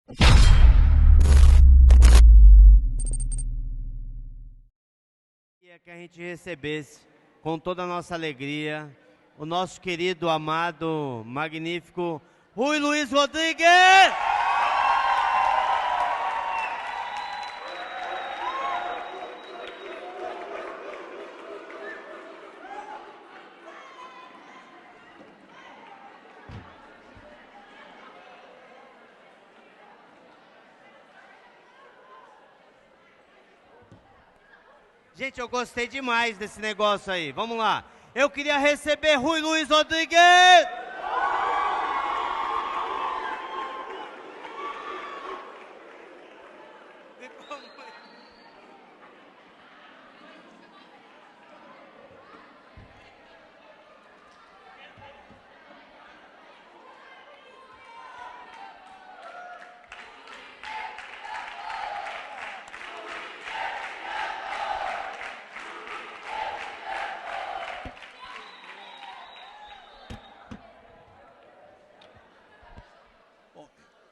Que a gente recebesse com toda a nossa alegria o nosso querido, amado, magnífico Rui Luiz Rodrigues! Gente, eu gostei demais desse negócio aí. Vamos lá. Eu queria receber Rui Luiz Rodrigues!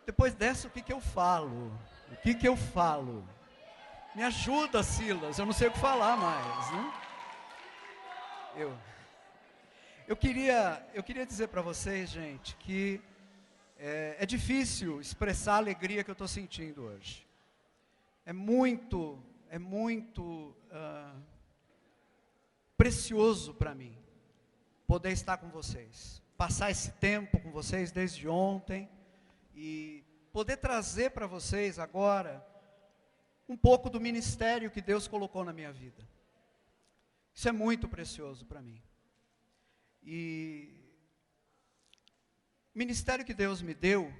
Depois dessa, o que eu falo? O que eu falo? Me ajuda, Silas, eu não sei o que falar mais, né? Eu queria dizer para vocês, gente, que é difícil expressar a alegria que eu estou sentindo hoje. É muito precioso para mim poder estar com vocês, passar esse tempo com vocês desde ontem, e poder trazer para vocês agora um pouco do ministério que Deus colocou na minha vida. Isso é muito precioso para mim. E o ministério que Deus me deu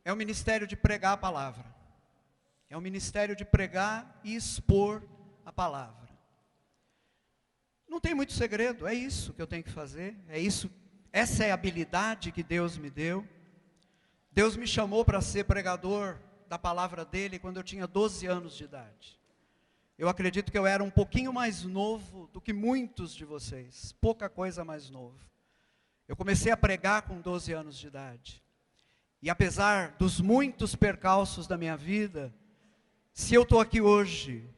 é o ministério de pregar a palavra. É o ministério de pregar e expor a palavra. Não tem muito segredo, é isso que eu tenho que fazer, essa é a habilidade que Deus me deu. Deus me chamou para ser pregador da palavra dele quando eu tinha 12 anos de idade. Eu acredito que eu era um pouquinho mais novo do que muitos de vocês, pouca coisa mais novo. Eu comecei a pregar com 12 anos de idade. E apesar dos muitos percalços da minha vida, se eu estou aqui hoje,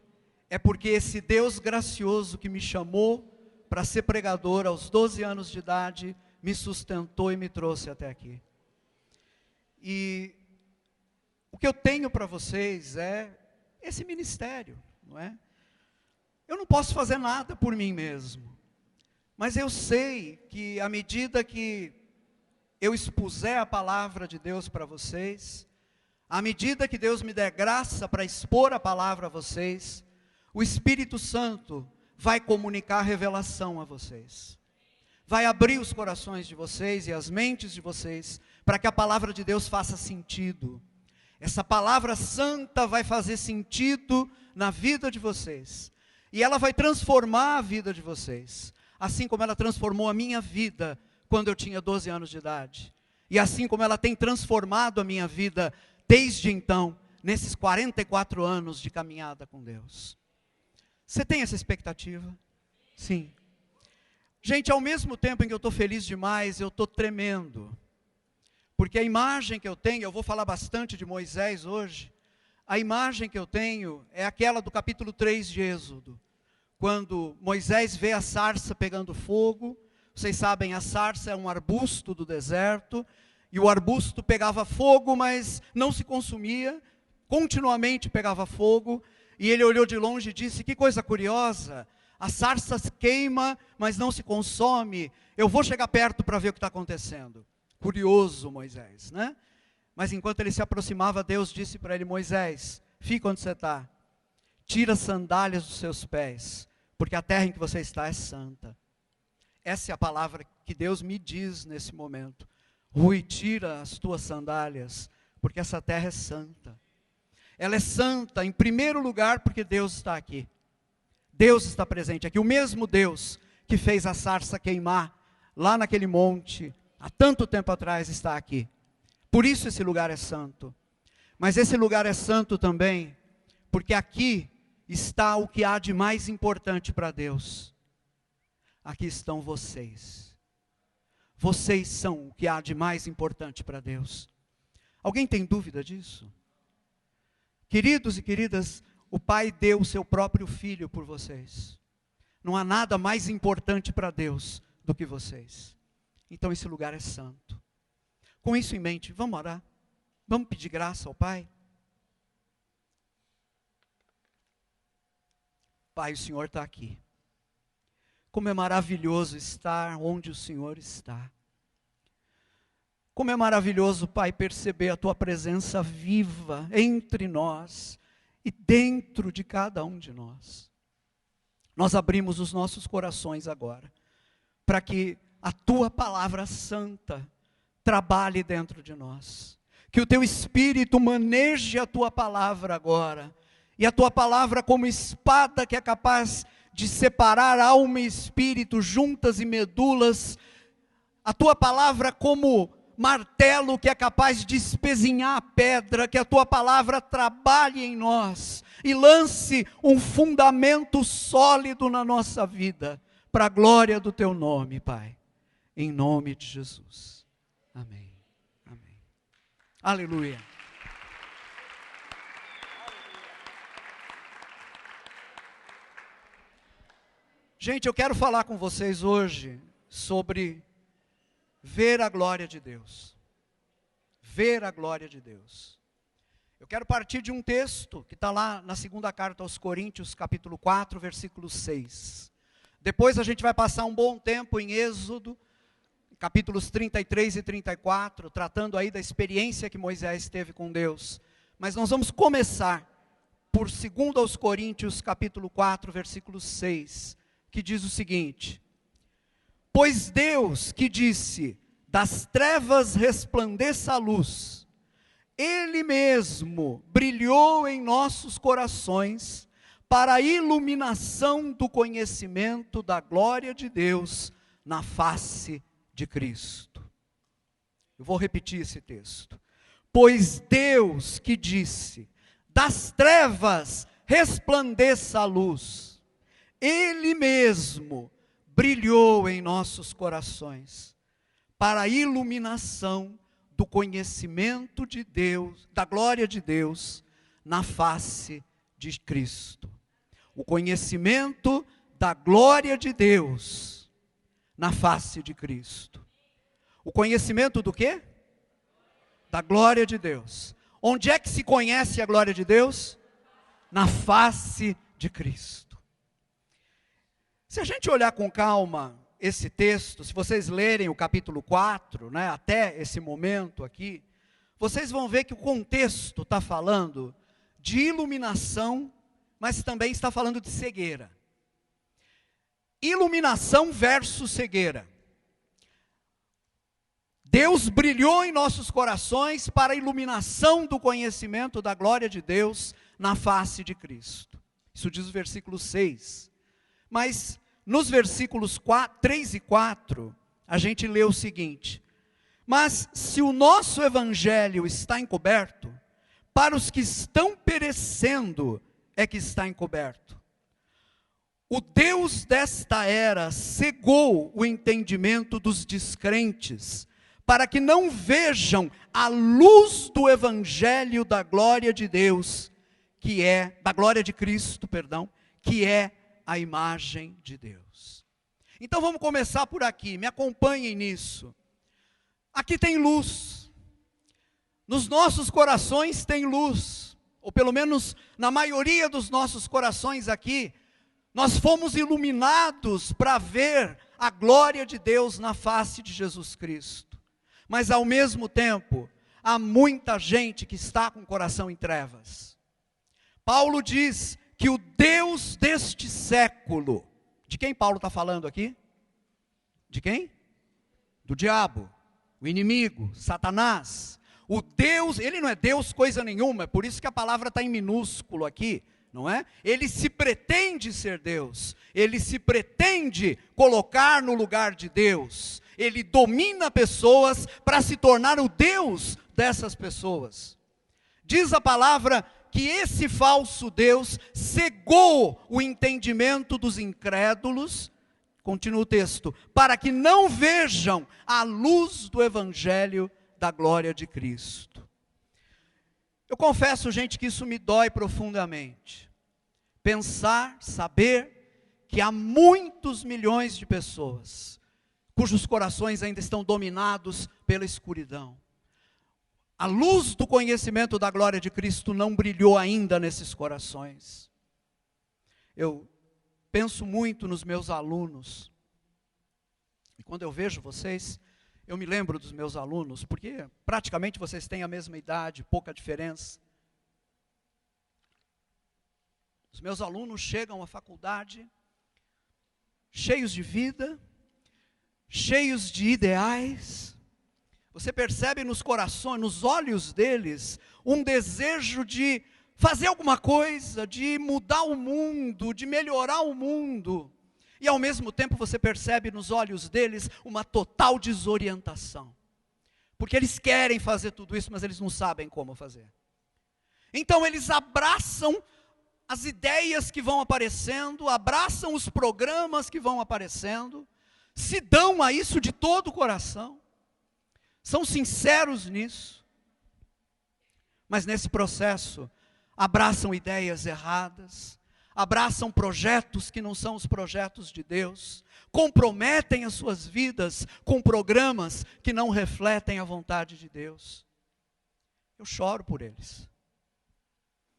é porque esse Deus gracioso que me chamou para ser pregador aos 12 anos de idade, me sustentou e me trouxe até aqui. E o que eu tenho para vocês é esse ministério, não é? Eu não posso fazer nada por mim mesmo, mas eu sei que à medida que eu expuser a palavra de Deus para vocês, à medida que Deus me der graça para expor a palavra a vocês, o Espírito Santo vai comunicar revelação a vocês. Vai abrir os corações de vocês e as mentes de vocês, para que a palavra de Deus faça sentido. Essa palavra santa vai fazer sentido na vida de vocês. E ela vai transformar a vida de vocês. Assim como ela transformou a minha vida quando eu tinha 12 anos de idade. E assim como ela tem transformado a minha vida desde então, nesses 44 anos de caminhada com Deus. Você tem essa expectativa? Sim. Gente, ao mesmo tempo em que eu estou feliz demais, eu estou tremendo. Porque a imagem que eu tenho, eu vou falar bastante de Moisés hoje, a imagem que eu tenho é aquela do capítulo 3 de Êxodo, quando Moisés vê a sarça pegando fogo. Vocês sabem, a sarça é um arbusto do deserto, e o arbusto pegava fogo, mas não se consumia, continuamente pegava fogo, e ele olhou de longe e disse: que coisa curiosa, a sarça queima, mas não se consome, eu vou chegar perto para ver o que está acontecendo. Curioso Moisés, né? Mas enquanto ele se aproximava, Deus disse para ele: Moisés, fica onde você está, tira as sandálias dos seus pés, porque a terra em que você está é santa. Essa é a palavra que Deus me diz nesse momento. Rui, tira as tuas sandálias, porque essa terra é santa. Ela é santa em primeiro lugar porque Deus está aqui. Deus está presente aqui, o mesmo Deus que fez a sarça queimar lá naquele monte, há tanto tempo atrás, está aqui. Por isso esse lugar é santo. Mas esse lugar é santo também porque aqui está o que há de mais importante para Deus. Aqui estão vocês. Vocês são o que há de mais importante para Deus. Alguém tem dúvida disso? Queridos e queridas, o Pai deu o seu próprio Filho por vocês. Não há nada mais importante para Deus do que vocês. Então esse lugar é santo. Com isso em mente, vamos orar. Vamos pedir graça ao Pai. Pai, o Senhor está aqui. Como é maravilhoso estar onde o Senhor está. Como é maravilhoso, Pai, perceber a Tua presença viva entre nós e dentro de cada um de nós. Nós abrimos os nossos corações agora, para que a Tua palavra santa trabalhe dentro de nós. Que o Teu Espírito maneje a Tua palavra agora. E a Tua palavra como espada que é capaz de separar alma e espírito, juntas e medulas. A Tua palavra como martelo que é capaz de espezinhar a pedra. Que a Tua palavra trabalhe em nós e lance um fundamento sólido na nossa vida, para a glória do Teu nome, Pai. Em nome de Jesus. Amém. Amém. Aleluia. Gente, eu quero falar com vocês hoje sobre ver a glória de Deus. Ver a glória de Deus. Eu quero partir de um texto que está lá na segunda carta aos Coríntios, capítulo 4, versículo 6. Depois a gente vai passar um bom tempo em Êxodo, capítulos 33 e 34, tratando aí da experiência que Moisés teve com Deus. Mas nós vamos começar por 2 aos Coríntios, capítulo 4, versículo 6, que diz o seguinte: pois Deus que disse, das trevas resplandeça a luz, Ele mesmo brilhou em nossos corações, para a iluminação do conhecimento da glória de Deus, na face de Cristo. Eu vou repetir esse texto. Pois Deus que disse, das trevas resplandeça a luz, Ele mesmo brilhou em nossos corações, para a iluminação do conhecimento de Deus, da glória de Deus, na face de Cristo. O conhecimento da glória de Deus, na face de Cristo. O conhecimento do quê? Da glória de Deus. Onde é que se conhece a glória de Deus? Na face de Cristo. Se a gente olhar com calma esse texto, se vocês lerem o capítulo 4, né, até esse momento aqui, vocês vão ver que o contexto está falando de iluminação, mas também está falando de cegueira. Iluminação versus cegueira. Deus brilhou em nossos corações para a iluminação do conhecimento da glória de Deus na face de Cristo. Isso diz o versículo 6. Mas nos versículos 3 e 4, a gente lê o seguinte: mas se o nosso evangelho está encoberto, para os que estão perecendo é que está encoberto. O Deus desta era cegou o entendimento dos descrentes, para que não vejam a luz do evangelho da glória de Deus, da glória de Cristo, que é a imagem de Deus. Então vamos começar por aqui, me acompanhem nisso. Aqui tem luz, nos nossos corações tem luz, ou pelo menos na maioria dos nossos corações aqui, nós fomos iluminados para ver a glória de Deus na face de Jesus Cristo. Mas ao mesmo tempo, há muita gente que está com o coração em trevas. Paulo diz que o Deus deste século, de quem Paulo está falando aqui? De quem? Do diabo, o inimigo, Satanás. O Deus, ele não é Deus coisa nenhuma, é por isso que a palavra está em minúsculo aqui, não é? Ele se pretende ser Deus, ele se pretende colocar no lugar de Deus, ele domina pessoas para se tornar o Deus dessas pessoas. Diz a palavra que esse falso Deus cegou o entendimento dos incrédulos, continua o texto, para que não vejam a luz do evangelho da glória de Cristo. Eu confesso, gente, que isso me dói profundamente. Pensar, saber que há muitos milhões de pessoas cujos corações ainda estão dominados pela escuridão. A luz do conhecimento da glória de Cristo não brilhou ainda nesses corações. Eu penso muito nos meus alunos. E quando eu vejo vocês, eu me lembro dos meus alunos, porque praticamente vocês têm a mesma idade, pouca diferença. Os meus alunos chegam à faculdade cheios de vida, cheios de ideais. Você percebe nos corações, nos olhos deles, um desejo de fazer alguma coisa, de mudar o mundo, de melhorar o mundo. E ao mesmo tempo você percebe nos olhos deles uma total desorientação. Porque eles querem fazer tudo isso, mas eles não sabem como fazer. Então eles abraçam as ideias que vão aparecendo, abraçam os programas que vão aparecendo, se dão a isso de todo o coração, são sinceros nisso, mas nesse processo abraçam ideias erradas, abraçam projetos que não são os projetos de Deus, comprometem as suas vidas com programas que não refletem a vontade de Deus. Eu choro por eles.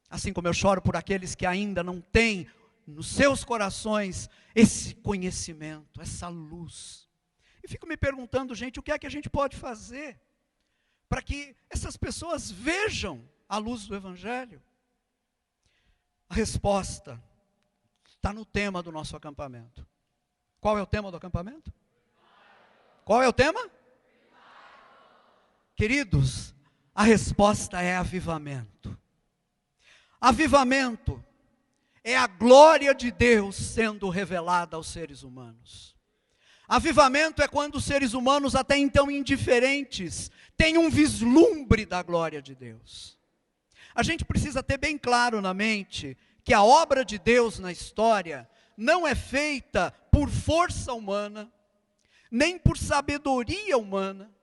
Assim como eu choro por aqueles que ainda não têm nos seus corações esse conhecimento, essa luz. E fico me perguntando, gente, o que é que a gente pode fazer para que essas pessoas vejam a luz do Evangelho? A resposta está no tema do nosso acampamento. Qual é o tema do acampamento? Qual é o tema? Queridos, a resposta é avivamento. Avivamento é a glória de Deus sendo revelada aos seres humanos. Avivamento é quando os seres humanos, até então indiferentes, têm um vislumbre da glória de Deus. A gente precisa ter bem claro na mente que a obra de Deus na história não é feita por força humana, nem por sabedoria humana.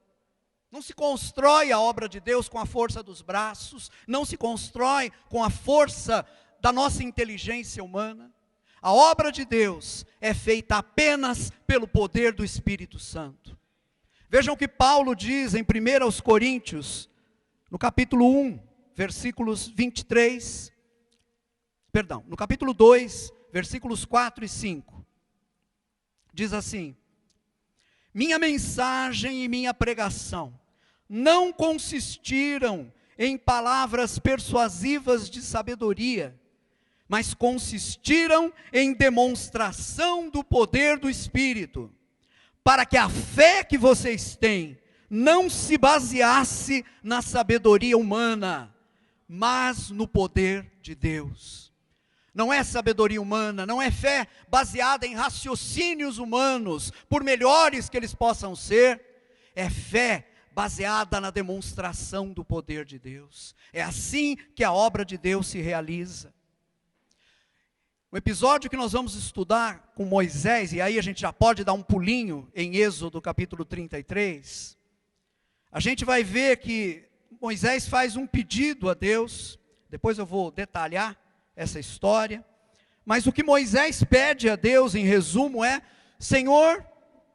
Não se constrói a obra de Deus com a força dos braços, não se constrói com a força da nossa inteligência humana. A obra de Deus é feita apenas pelo poder do Espírito Santo. Vejam o que Paulo diz em 1 Coríntios, no capítulo 1, versículos 23, no capítulo 2, versículos 4 e 5. Diz assim: minha mensagem e minha pregação não consistiram em palavras persuasivas de sabedoria, mas consistiram em demonstração do poder do Espírito, para que a fé que vocês têm não se baseasse na sabedoria humana, mas no poder de Deus. Não é sabedoria humana, não é fé baseada em raciocínios humanos, por melhores que eles possam ser, é fé baseada na demonstração do poder de Deus. É assim que a obra de Deus se realiza. O episódio que nós vamos estudar com Moisés, e aí a gente já pode dar um pulinho em Êxodo capítulo 33, a gente vai ver que Moisés faz um pedido a Deus, depois eu vou detalhar essa história, mas o que Moisés pede a Deus, em resumo, é: Senhor,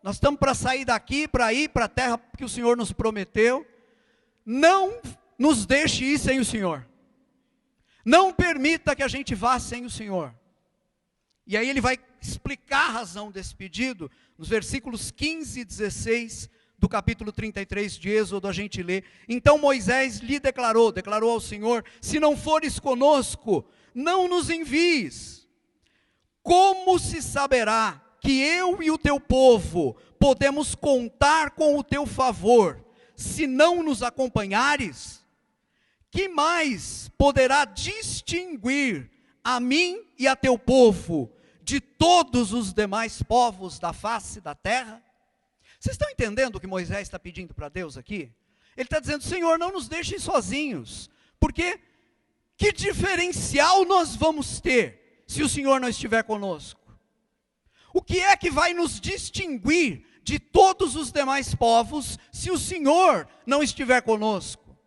nós estamos para sair daqui, para ir para a terra que o Senhor nos prometeu, não nos deixe ir sem o Senhor, não permita que a gente vá sem o Senhor. E aí ele vai explicar a razão desse pedido, nos versículos 15 e 16 do capítulo 33 de Êxodo, a gente lê: então Moisés lhe declarou ao Senhor: se não fores conosco, não nos envies. Como se saberá que eu e o teu povo podemos contar com o teu favor, se não nos acompanhares? Que mais poderá distinguir a mim e a teu povo de todos os demais povos da face da terra? Vocês estão entendendo o que Moisés está pedindo para Deus aqui? Ele está dizendo: Senhor, não nos deixem sozinhos, porque que diferencial nós vamos ter se o Senhor não estiver conosco? O que é que vai nos distinguir de todos os demais povos se o Senhor não estiver conosco?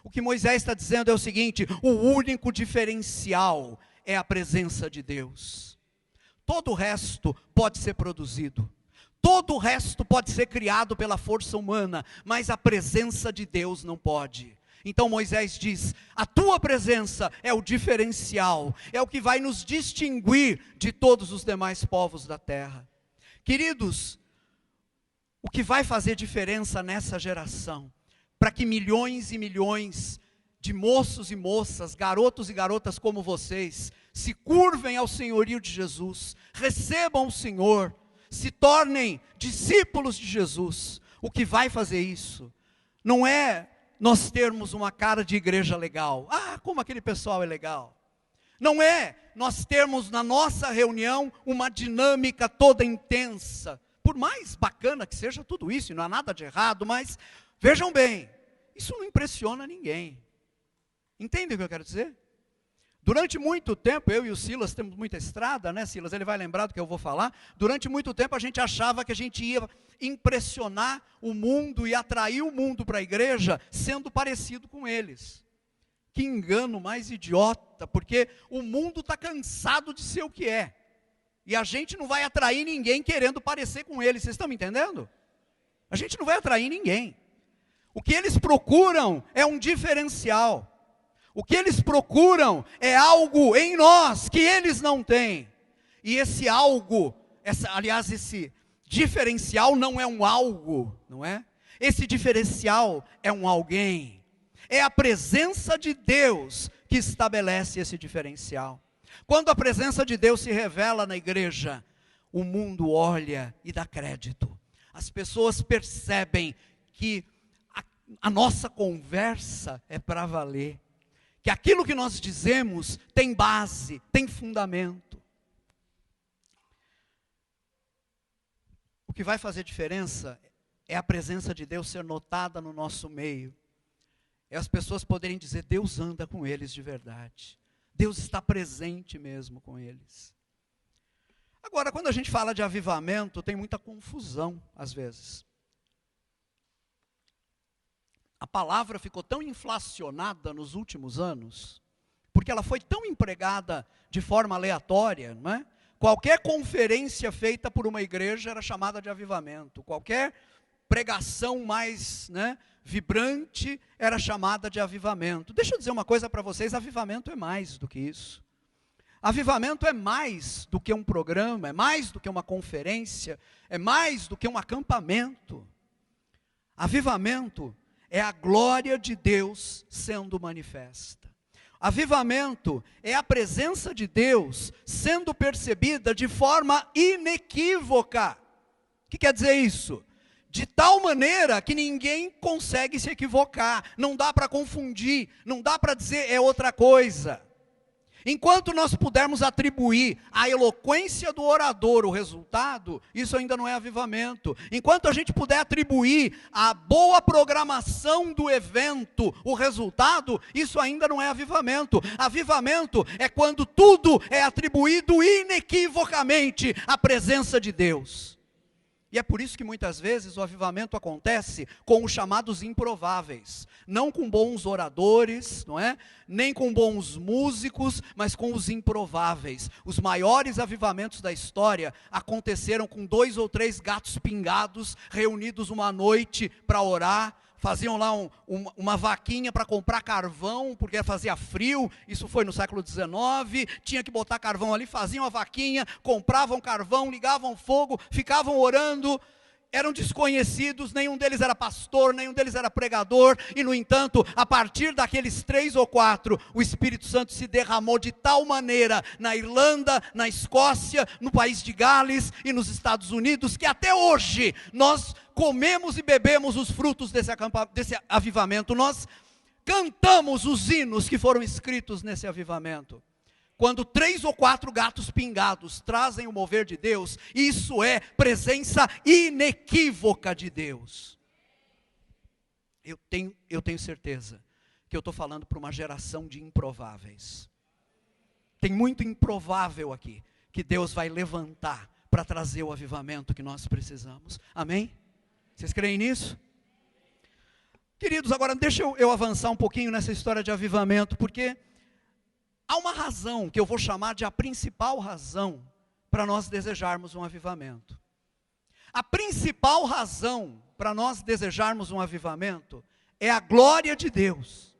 O que Moisés está dizendo é o seguinte: o único diferencial é a presença de Deus. Todo o resto pode ser produzido. Todo o resto pode ser criado pela força humana, mas a presença de Deus não pode. Então Moisés diz: a tua presença é o diferencial, é o que vai nos distinguir de todos os demais povos da terra. Queridos, o que vai fazer diferença nessa geração, para que milhões e milhões de moços e moças, garotos e garotas como vocês, se curvem ao senhorio de Jesus, recebam o Senhor, se tornem discípulos de Jesus, o que vai fazer isso, não é nós termos uma cara de igreja legal, como aquele pessoal é legal, não é nós termos na nossa reunião uma dinâmica toda intensa, por mais bacana que seja tudo isso, e não há nada de errado, mas vejam bem, isso não impressiona ninguém. Entendem o que eu quero dizer? Durante muito tempo, eu e o Silas temos muita estrada, né, Silas? Ele vai lembrar do que eu vou falar. Durante muito tempo a gente achava que a gente ia impressionar o mundo e atrair o mundo para a igreja, sendo parecido com eles. Que engano mais idiota, porque o mundo está cansado de ser o que é. E a gente não vai atrair ninguém querendo parecer com eles, vocês estão me entendendo? A gente não vai atrair ninguém. O que eles procuram é um diferencial. O que eles procuram é algo em nós que eles não têm. E esse algo, esse diferencial não é um algo, não é? Esse diferencial é um alguém. É a presença de Deus que estabelece esse diferencial. Quando a presença de Deus se revela na igreja, o mundo olha e dá crédito. As pessoas percebem que a nossa conversa é para valer. Que aquilo que nós dizemos tem base, tem fundamento. O que vai fazer diferença é a presença de Deus ser notada no nosso meio. É as pessoas poderem dizer: Deus anda com eles de verdade. Deus está presente mesmo com eles. Agora, quando a gente fala de avivamento, tem muita confusão às vezes. A palavra ficou tão inflacionada nos últimos anos, porque ela foi tão empregada de forma aleatória, não é? Qualquer conferência feita por uma igreja era chamada de avivamento, qualquer pregação mais, vibrante era chamada de avivamento. Deixa eu dizer uma coisa para vocês: avivamento é mais do que isso. Avivamento é mais do que um programa, é mais do que uma conferência, é mais do que um acampamento. Avivamento é a glória de Deus sendo manifesta. Avivamento é a presença de Deus sendo percebida de forma inequívoca. O que quer dizer isso? De tal maneira que ninguém consegue se equivocar, não dá para confundir, não dá para dizer é outra coisa. Enquanto nós pudermos atribuir à eloquência do orador o resultado, isso ainda não é avivamento. Enquanto a gente puder atribuir à boa programação do evento o resultado, isso ainda não é avivamento. Avivamento é quando tudo é atribuído inequivocamente à presença de Deus. E é por isso que muitas vezes o avivamento acontece com os chamados improváveis. Não com bons oradores, não é? Nem com bons músicos, mas com os improváveis. Os maiores avivamentos da história aconteceram com 2 ou 3 gatos pingados, reunidos uma noite para orar. Faziam lá uma vaquinha para comprar carvão, porque fazia frio, isso foi no século XIX, tinha que botar carvão ali, faziam a vaquinha, compravam carvão, ligavam fogo, ficavam orando, eram desconhecidos, nenhum deles era pastor, nenhum deles era pregador, e no entanto, a partir daqueles 3 ou 4, o Espírito Santo se derramou de tal maneira, na Irlanda, na Escócia, no país de Gales e nos Estados Unidos, que até hoje, nós comemos e bebemos os frutos desse avivamento, nós cantamos os hinos que foram escritos nesse avivamento. Quando 3 ou 4 gatos pingados trazem o mover de Deus, isso é presença inequívoca de Deus. Eu tenho certeza que eu estou falando para uma geração de improváveis. Tem muito improvável aqui, que Deus vai levantar para trazer o avivamento que nós precisamos. Amém? Vocês creem nisso? Queridos, agora deixa eu avançar um pouquinho nessa história de avivamento, porque há uma razão, que eu vou chamar de a principal razão, para nós desejarmos um avivamento. A principal razão para nós desejarmos um avivamento é a glória de Deus.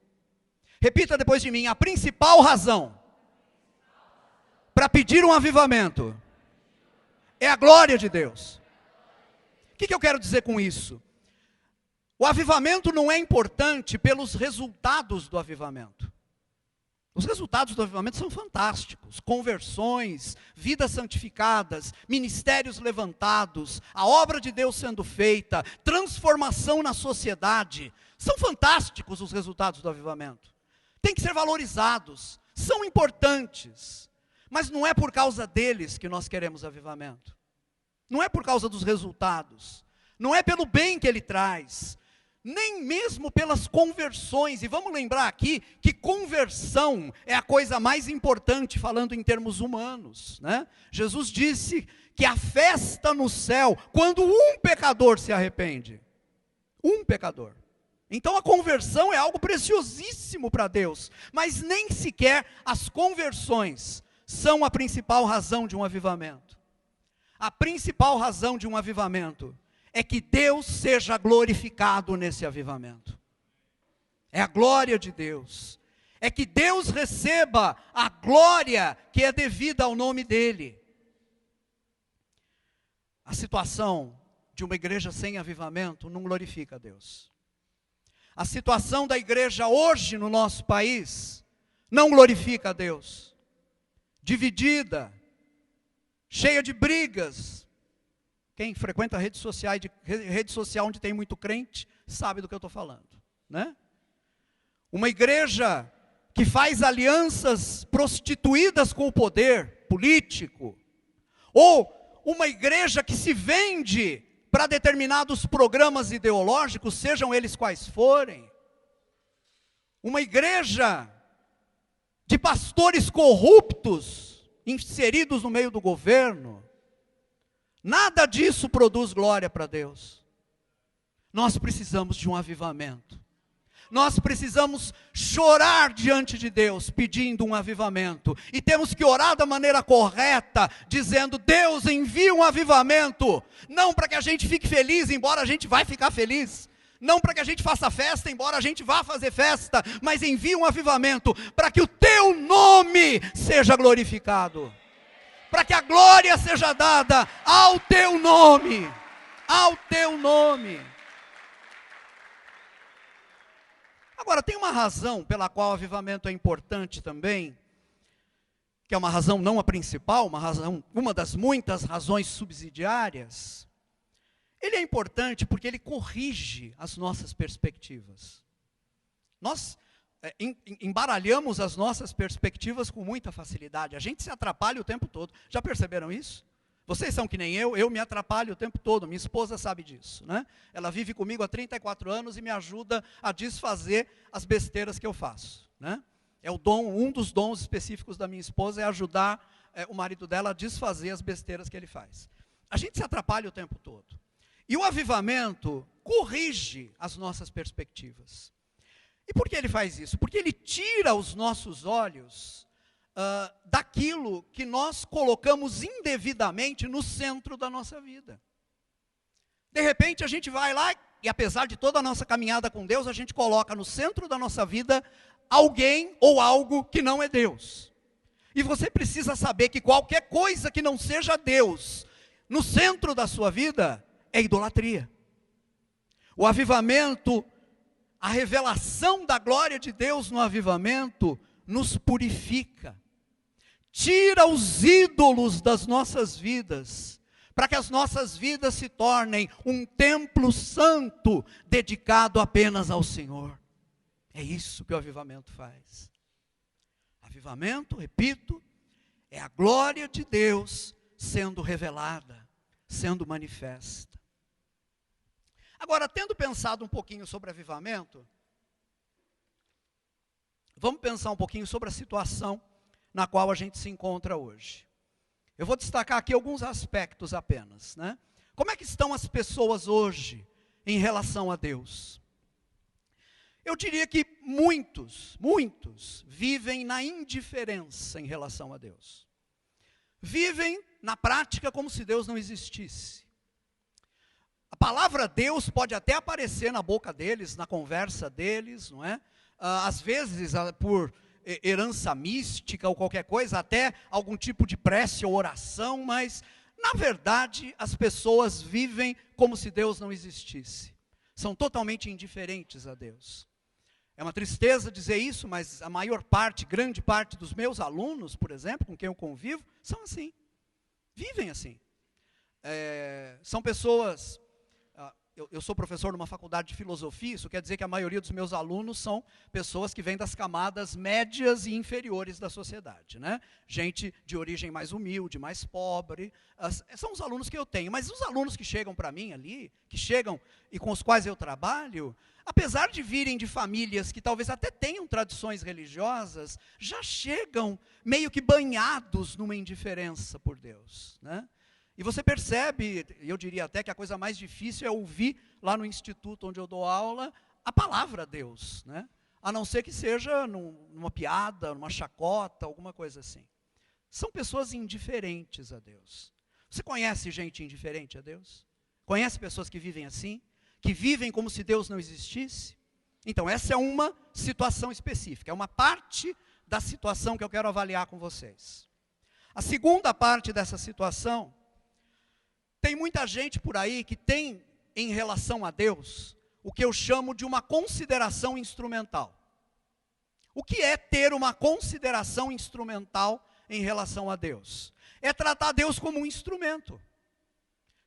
Repita depois de mim: a principal razão para pedir um avivamento é a glória de Deus. O que eu quero dizer com isso? O avivamento não é importante pelos resultados do avivamento. Os resultados do avivamento são fantásticos: conversões, vidas santificadas, ministérios levantados, a obra de Deus sendo feita, transformação na sociedade. São fantásticos os resultados do avivamento. Tem que ser valorizados, são importantes, mas não é por causa deles que nós queremos avivamento. Não é por causa dos resultados, não é pelo bem que ele traz, nem mesmo pelas conversões. E vamos lembrar aqui que conversão é a coisa mais importante, falando em termos humanos, né? Jesus disse que a festa no céu, quando um pecador se arrepende. Um pecador. Então a conversão é algo preciosíssimo para Deus, mas nem sequer as conversões são a principal razão de um avivamento. A principal razão de um avivamento é que Deus seja glorificado nesse avivamento. É a glória de Deus. É que Deus receba a glória que é devida ao nome dEle. A situação de uma igreja sem avivamento não glorifica a Deus. A situação da igreja hoje no nosso país não glorifica a Deus. Dividida, cheia de brigas. Quem frequenta rede social onde tem muito crente, sabe do que eu estou falando, né? Uma igreja que faz alianças prostituídas com o poder político, ou uma igreja que se vende para determinados programas ideológicos, sejam eles quais forem. Uma igreja de pastores corruptos, inseridos no meio do governo. Nada disso produz glória para Deus. Nós precisamos de um avivamento. Nós precisamos chorar diante de Deus, pedindo um avivamento. E temos que orar da maneira correta, dizendo: Deus, envia um avivamento. Não para que a gente fique feliz, embora a gente vai ficar feliz. Não para que a gente faça festa, embora a gente vá fazer festa. Mas envia um avivamento, para que o teu nome seja glorificado. Para que a glória seja dada ao teu nome. Ao teu nome. Agora, tem uma razão pela qual o avivamento é importante também, que é uma razão não a principal, uma das muitas razões subsidiárias. Ele é importante porque ele corrige as nossas perspectivas. Nós embaralhamos as nossas perspectivas com muita facilidade. A gente se atrapalha o tempo todo. Já perceberam isso? Vocês são que nem eu me atrapalho o tempo todo. Minha esposa sabe disso, né? Ela vive comigo há 34 anos e me ajuda a desfazer as besteiras que eu faço, né? É um dos dons específicos da minha esposa é ajudar o marido dela a desfazer as besteiras que ele faz. A gente se atrapalha o tempo todo. E o avivamento corrige as nossas perspectivas. E por que ele faz isso? Porque ele tira os nossos olhos daquilo que nós colocamos indevidamente no centro da nossa vida. De repente a gente vai lá e, apesar de toda a nossa caminhada com Deus, a gente coloca no centro da nossa vida alguém ou algo que não é Deus. E você precisa saber que qualquer coisa que não seja Deus no centro da sua vida é idolatria. O avivamento, a revelação da glória de Deus no avivamento nos purifica. Tira os ídolos das nossas vidas, para que as nossas vidas se tornem um templo santo, dedicado apenas ao Senhor. É isso que o avivamento faz. Avivamento, repito, é a glória de Deus sendo revelada, sendo manifesta. Agora, tendo pensado um pouquinho sobre avivamento, vamos pensar um pouquinho sobre a situação na qual a gente se encontra hoje. Eu vou destacar aqui alguns aspectos apenas, né? Como é que estão as pessoas hoje em relação a Deus? Eu diria que muitos vivem na indiferença em relação a Deus. Vivem na prática como se Deus não existisse. A palavra Deus pode até aparecer na boca deles, na conversa deles, não é? Às vezes por herança mística ou qualquer coisa, até algum tipo de prece ou oração, mas na verdade as pessoas vivem como se Deus não existisse. São totalmente indiferentes a Deus. É uma tristeza dizer isso, mas a maior parte, grande parte dos meus alunos, por exemplo, com quem eu convivo, são assim. Vivem assim. São pessoas... Eu sou professor numa faculdade de filosofia, isso quer dizer que a maioria dos meus alunos são pessoas que vêm das camadas médias e inferiores da sociedade, né? Gente de origem mais humilde, mais pobre, são os alunos que eu tenho. Mas os alunos que chegam para mim ali, que chegam e com os quais eu trabalho, apesar de virem de famílias que talvez até tenham tradições religiosas, já chegam meio que banhados numa indiferença por Deus, né? E você percebe, eu diria até que a coisa mais difícil é ouvir lá no instituto onde eu dou aula, a palavra Deus, né? A não ser que seja numa piada, numa chacota, alguma coisa assim. São pessoas indiferentes a Deus. Você conhece gente indiferente a Deus? Conhece pessoas que vivem assim? Que vivem como se Deus não existisse? Então essa é uma situação específica, é uma parte da situação que eu quero avaliar com vocês. A segunda parte dessa situação, tem muita gente por aí que tem, em relação a Deus, o que eu chamo de uma consideração instrumental. O que é ter uma consideração instrumental em relação a Deus? É tratar Deus como um instrumento.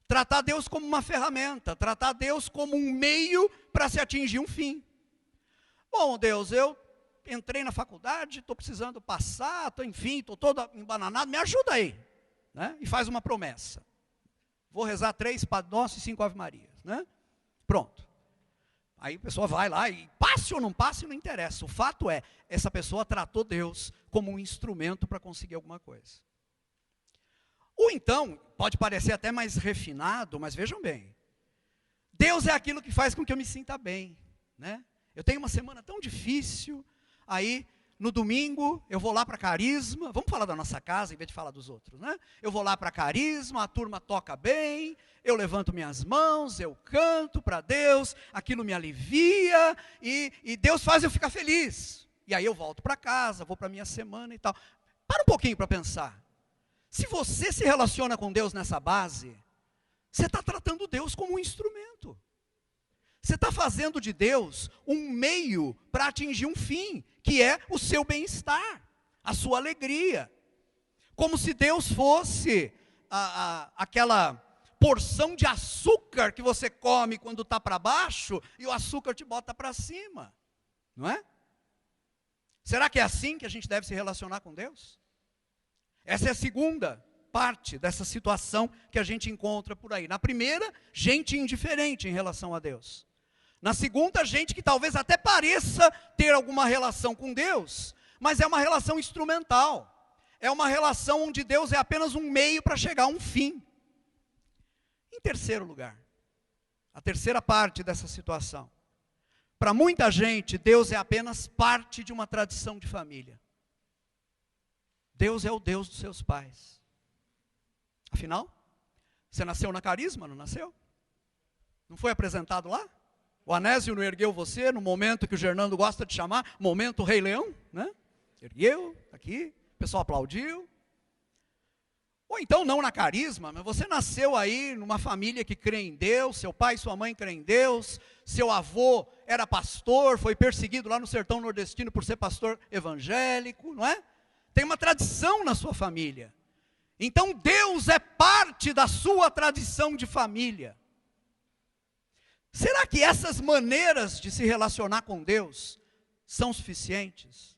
Tratar Deus como uma ferramenta. Tratar Deus como um meio para se atingir um fim. Bom, Deus, eu entrei na faculdade, estou precisando passar, estou todo embananado, me ajuda aí. Né? E faz uma promessa. Vou rezar 3 Padre Nosso e 5 Ave Marias, né? Pronto. Aí a pessoa vai lá e passe ou não passe, não interessa. O fato é, essa pessoa tratou Deus como um instrumento para conseguir alguma coisa. Ou então, pode parecer até mais refinado, mas vejam bem. Deus é aquilo que faz com que eu me sinta bem, né? Eu tenho uma semana tão difícil, aí... No domingo, eu vou lá para Carisma, vamos falar da nossa casa em vez de falar dos outros, né? Eu vou lá para Carisma, a turma toca bem, eu levanto minhas mãos, eu canto para Deus, aquilo me alivia, e Deus faz eu ficar feliz. E aí eu volto para casa, vou para a minha semana e tal. Para um pouquinho para pensar. Se você se relaciona com Deus nessa base, você está tratando Deus como um instrumento. Você está fazendo de Deus um meio para atingir um fim, que é o seu bem-estar, a sua alegria. Como se Deus fosse aquela porção de açúcar que você come quando está para baixo e o açúcar te bota para cima. Não é? Será que é assim que a gente deve se relacionar com Deus? Essa é a segunda parte dessa situação que a gente encontra por aí. Na primeira, gente indiferente em relação a Deus. Na segunda, gente que talvez até pareça ter alguma relação com Deus, mas é uma relação instrumental. É uma relação onde Deus é apenas um meio para chegar a um fim. Em terceiro lugar, a terceira parte dessa situação. Para muita gente, Deus é apenas parte de uma tradição de família. Deus é o Deus dos seus pais. Afinal, você nasceu na Carisma, não nasceu? Não foi apresentado lá? O Anésio não ergueu você no momento que o Gernando gosta de chamar, momento Rei Leão, né? Ergueu, aqui, o pessoal aplaudiu. Ou então não na Carisma, mas você nasceu aí numa família que crê em Deus, seu pai e sua mãe creem em Deus, seu avô era pastor, foi perseguido lá no sertão nordestino por ser pastor evangélico, não é? Tem uma tradição na sua família. Então Deus é parte da sua tradição de família. Será que essas maneiras de se relacionar com Deus são suficientes?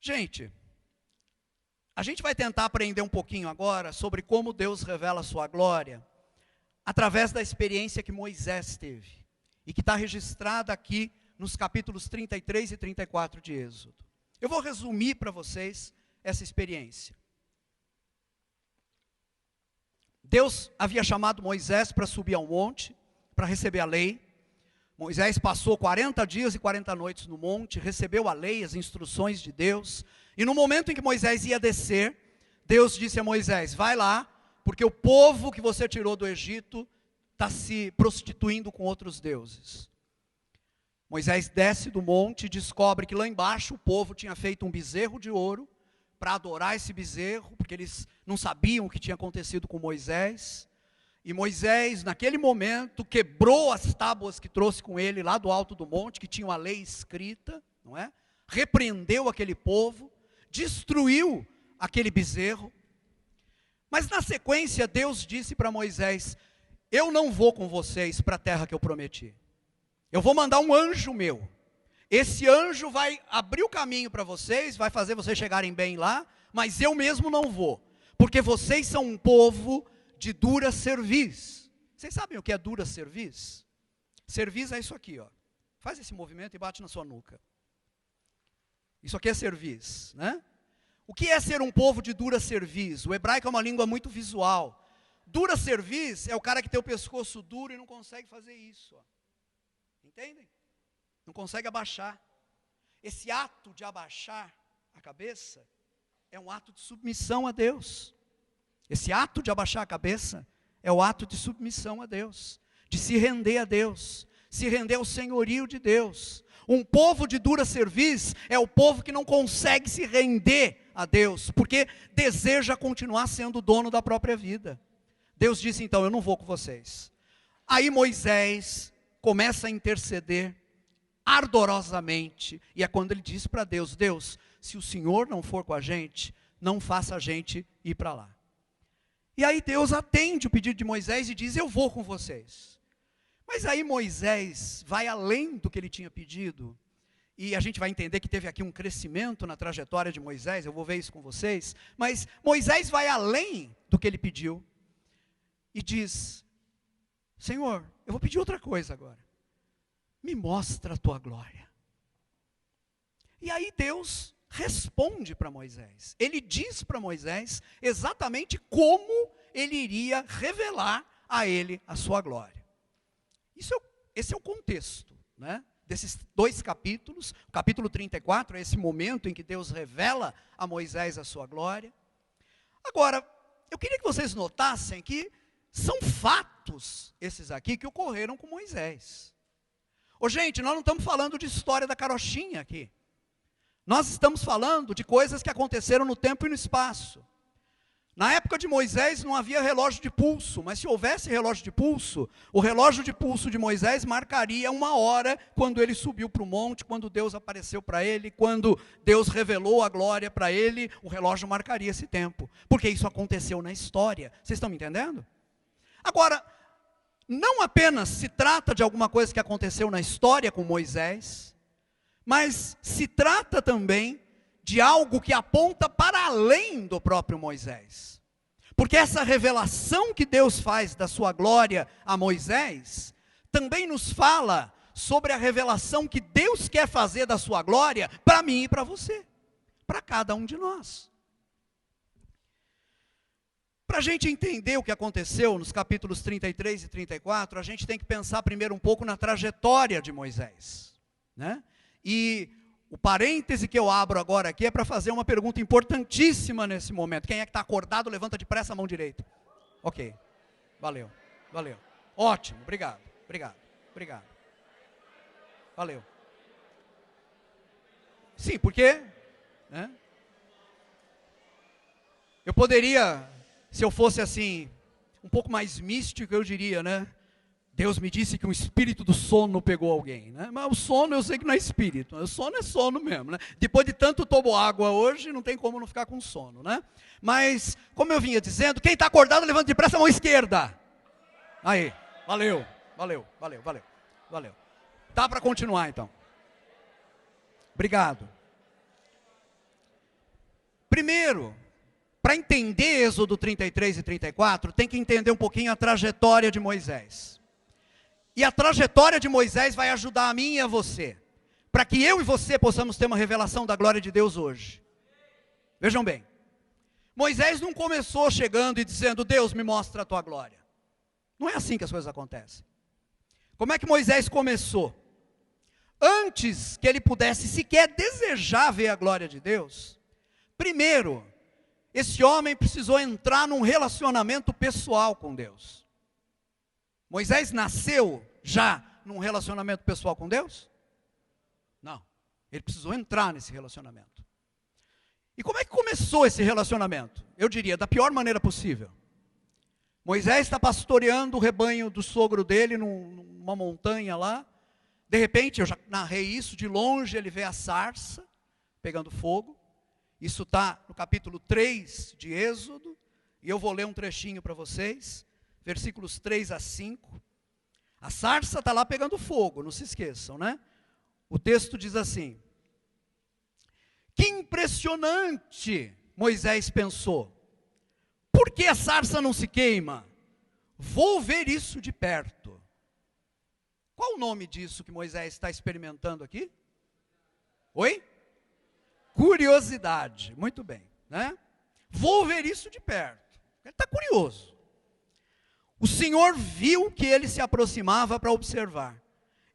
Gente, a gente vai tentar aprender um pouquinho agora sobre como Deus revela a sua glória, através da experiência que Moisés teve, e que está registrada aqui nos capítulos 33 e 34 de Êxodo. Eu vou resumir para vocês essa experiência. Deus havia chamado Moisés para subir ao monte, para receber a lei, Moisés passou 40 dias e 40 noites no monte, recebeu a lei, as instruções de Deus, e no momento em que Moisés ia descer, Deus disse a Moisés: vai lá, porque o povo que você tirou do Egito está se prostituindo com outros deuses. Moisés desce do monte e descobre que lá embaixo o povo tinha feito um bezerro de ouro para adorar esse bezerro, porque eles não sabiam o que tinha acontecido com Moisés. E Moisés, naquele momento, quebrou as tábuas que trouxe com ele lá do alto do monte, que tinham a lei escrita, não é? Repreendeu aquele povo, destruiu aquele bezerro. Mas na sequência, Deus disse para Moisés: eu não vou com vocês para a terra que eu prometi. Eu vou mandar um anjo meu. Esse anjo vai abrir o caminho para vocês, vai fazer vocês chegarem bem lá, mas eu mesmo não vou, porque vocês são um povo de dura cerviz. Vocês sabem o que é dura cerviz? Cerviz é isso aqui, ó. Faz esse movimento e bate na sua nuca. Isso aqui é cerviz, né? O que é ser um povo de dura cerviz? O hebraico é uma língua muito visual. Dura cerviz é o cara que tem o pescoço duro e não consegue fazer isso, ó. Entendem? Não consegue abaixar. Esse ato de abaixar a cabeça é um ato de submissão a Deus. Esse ato de abaixar a cabeça é o ato de submissão a Deus, de se render a Deus, se render ao senhorio de Deus. Um povo de dura cerviz é o povo que não consegue se render a Deus, porque deseja continuar sendo dono da própria vida. Deus disse então: eu não vou com vocês. Aí Moisés começa a interceder ardorosamente, e é quando ele diz para Deus: Deus, se o Senhor não for com a gente, não faça a gente ir para lá. E aí Deus atende o pedido de Moisés e diz: eu vou com vocês. Mas aí Moisés vai além do que ele tinha pedido, e a gente vai entender que teve aqui um crescimento na trajetória de Moisés, eu vou ver isso com vocês, mas Moisés vai além do que ele pediu, e diz: Senhor, eu vou pedir outra coisa agora, me mostra a tua glória. E aí Deus responde para Moisés, ele diz para Moisés exatamente como ele iria revelar a ele a sua glória. Esse é o contexto, né, desses dois capítulos. O capítulo 34 é esse momento em que Deus revela a Moisés a sua glória. Agora, eu queria que vocês notassem que são fatos esses aqui que ocorreram com Moisés. Ô gente, nós não estamos falando de história da carochinha aqui. Nós estamos falando de coisas que aconteceram no tempo e no espaço. Na época de Moisés não havia relógio de pulso, mas se houvesse relógio de pulso, o relógio de pulso de Moisés marcaria uma hora quando ele subiu para o monte, quando Deus apareceu para ele, quando Deus revelou a glória para ele, o relógio marcaria esse tempo, porque isso aconteceu na história. Vocês estão me entendendo? Agora, não apenas se trata de alguma coisa que aconteceu na história com Moisés, mas se trata também de algo que aponta para além do próprio Moisés. Porque essa revelação que Deus faz da sua glória a Moisés, também nos fala sobre a revelação que Deus quer fazer da sua glória para mim e para você, para cada um de nós. Para a gente entender o que aconteceu nos capítulos 33 e 34, a gente tem que pensar primeiro um pouco na trajetória de Moisés, né? E o parêntese que eu abro agora aqui é para fazer uma pergunta importantíssima nesse momento. Quem é que está acordado, levanta depressa a mão direita. Ok, valeu, valeu. Ótimo, obrigado, obrigado, obrigado. Valeu. Sim, porque, né? Eu poderia, se eu fosse assim, um pouco mais místico, eu diria, né? Deus me disse que um espírito do sono pegou alguém, né? Mas o sono eu sei que não é espírito, o sono é sono mesmo, né? Depois de tanto tomo água hoje, não tem como não ficar com sono, né? Mas, como eu vinha dizendo, quem está acordado, levanta depressa a mão esquerda. Aí, valeu, valeu, valeu, valeu, valeu. Dá para continuar então. Obrigado. Primeiro, para entender Êxodo 33 e 34, tem que entender um pouquinho a trajetória de Moisés. E a trajetória de Moisés vai ajudar a mim e a você, para que eu e você possamos ter uma revelação da glória de Deus hoje. Vejam bem, Moisés não começou chegando e dizendo: Deus, me mostra a tua glória. Não é assim que as coisas acontecem. Como é que Moisés começou? Antes que ele pudesse sequer desejar ver a glória de Deus, primeiro, esse homem precisou entrar num relacionamento pessoal com Deus. Moisés nasceu já num relacionamento pessoal com Deus? Não, ele precisou entrar nesse relacionamento. E como é que começou esse relacionamento? Eu diria, da pior maneira possível. Moisés está pastoreando o rebanho do sogro dele numa montanha lá. De repente, eu já narrei isso, de longe ele vê a sarça pegando fogo. Isso está no capítulo 3 de Êxodo, e eu vou ler um trechinho para vocês, versículos 3 a 5. A sarça está lá pegando fogo, não se esqueçam, né? O texto diz assim: que impressionante, Moisés pensou, por que a sarça não se queima? Vou ver isso de perto. Qual o nome disso que Moisés está experimentando aqui? Oi? Curiosidade, muito bem, né? Vou ver isso de perto. Ele está curioso. O Senhor viu que ele se aproximava para observar.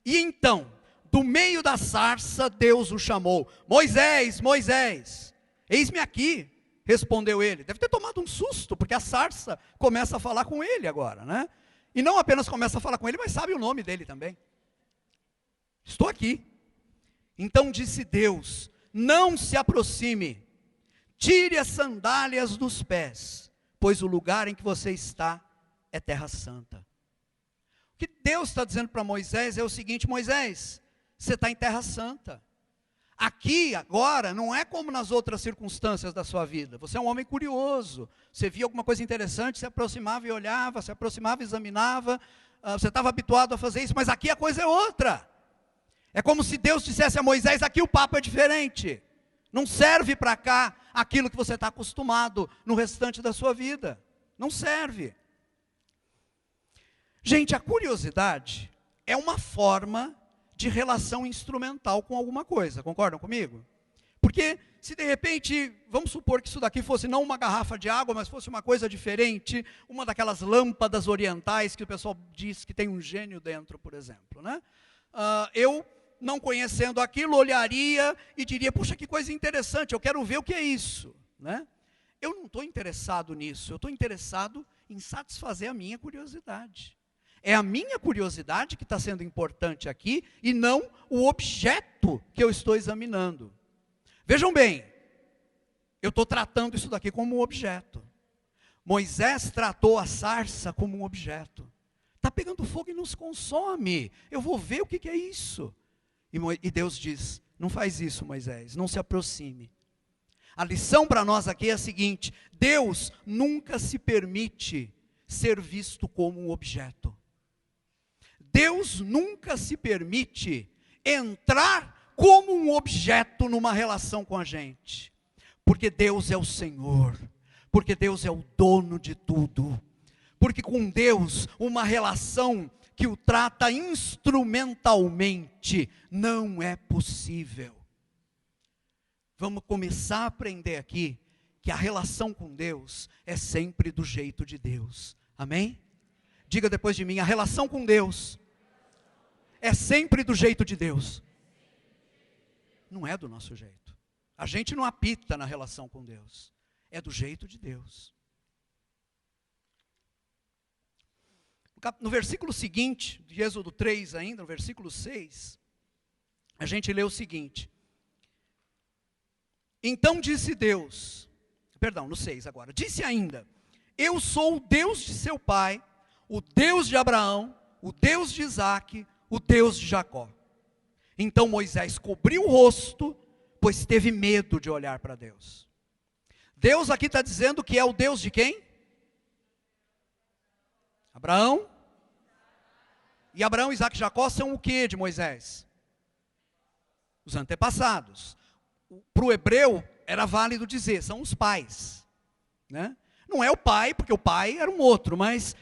E então, do meio da sarça, Deus o chamou. Moisés, Moisés, eis-me aqui, respondeu ele. Deve ter tomado um susto, porque a sarça começa a falar com ele agora, né? E não apenas começa a falar com ele, mas sabe o nome dele também. Estou aqui. Então disse Deus: não se aproxime, tire as sandálias dos pés, pois o lugar em que você está é terra santa. O que Deus está dizendo para Moisés é o seguinte: Moisés, você está em terra santa. Aqui, agora, não é como nas outras circunstâncias da sua vida. Você é um homem curioso. Você via alguma coisa interessante, se aproximava e olhava, se aproximava e examinava. Você estava habituado a fazer isso, mas aqui a coisa é outra. É como se Deus dissesse a Moisés: aqui o papo é diferente. Não serve para cá aquilo que você está acostumado no restante da sua vida. Não serve. Gente, a curiosidade é uma forma de relação instrumental com alguma coisa, concordam comigo? Porque se de repente, vamos supor que isso daqui fosse não uma garrafa de água, mas fosse uma coisa diferente, uma daquelas lâmpadas orientais que o pessoal diz que tem um gênio dentro, por exemplo, né? Eu, não conhecendo aquilo, olharia e diria: puxa, que coisa interessante, eu quero ver o que é isso, né? Eu não estou interessado nisso, eu estou interessado em satisfazer a minha curiosidade. É a minha curiosidade que está sendo importante aqui, e não o objeto que eu estou examinando. Vejam bem, eu estou tratando isso daqui como um objeto. Moisés tratou a sarça como um objeto. Está pegando fogo e não se consome. Eu vou ver o que é isso. E Deus diz: não faz isso, Moisés, não se aproxime. A lição para nós aqui é a seguinte: Deus nunca se permite ser visto como um objeto. Deus nunca se permite entrar como um objeto numa relação com a gente. Porque Deus é o Senhor. Porque Deus é o dono de tudo. Porque com Deus, uma relação que o trata instrumentalmente não é possível. Vamos começar a aprender aqui que a relação com Deus é sempre do jeito de Deus. Amém? Diga depois de mim: a relação com Deus é sempre do jeito de Deus. Não é do nosso jeito. A gente não apita na relação com Deus. É do jeito de Deus. No versículo seguinte, de Êxodo 3 ainda, no versículo 6, a gente lê o seguinte: então disse Deus, no 6 agora, disse ainda: eu sou o Deus de seu pai, o Deus de Abraão, o Deus de Isaque, o Deus de Jacó. Então Moisés cobriu o rosto, pois teve medo de olhar para Deus. Deus aqui está dizendo que é o Deus de quem? Abraão. E Abraão, Isaque e Jacó são o que de Moisés? Os antepassados. Para o hebreu era válido dizer, são os pais, né? Não é o pai, porque o pai era um outro, mas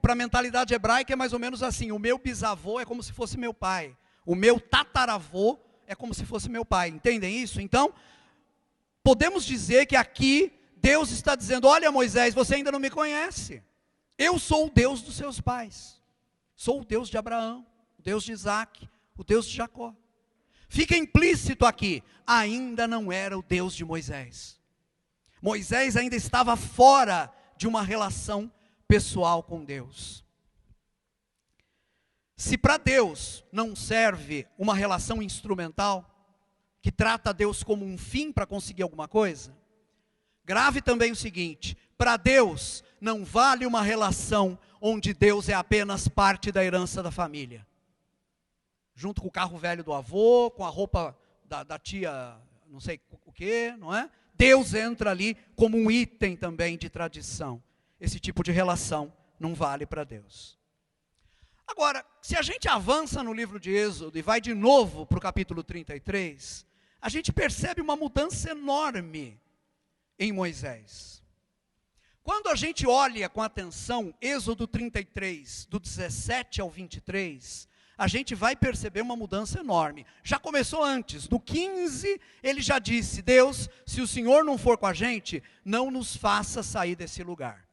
para a mentalidade hebraica é mais ou menos assim: o meu bisavô é como se fosse meu pai, o meu tataravô é como se fosse meu pai, entendem isso? Então, podemos dizer que aqui Deus está dizendo: olha Moisés, você ainda não me conhece, eu sou o Deus dos seus pais, Sou o Deus de Abraão, o Deus de Isaac, o Deus de Jacó. Fica implícito aqui, ainda não era o Deus de Moisés. Moisés ainda estava fora de uma relação pessoal com Deus. Se para Deus não serve uma relação instrumental, que trata Deus como um fim para conseguir alguma coisa, grave também o seguinte: para Deus não vale uma relação onde Deus é apenas parte da herança da família. Junto com o carro velho do avô, com a roupa da tia, não sei o que, não é? Deus entra ali como um item também de tradição. Esse tipo de relação não vale para Deus. Agora, se a gente avança no livro de Êxodo e vai de novo para o capítulo 33, a gente percebe uma mudança enorme em Moisés. Quando a gente olha com atenção Êxodo 33, do 17 ao 23, a gente vai perceber uma mudança enorme. Já começou antes, no 15 ele já disse: Deus, se o Senhor não for com a gente, não nos faça sair desse lugar.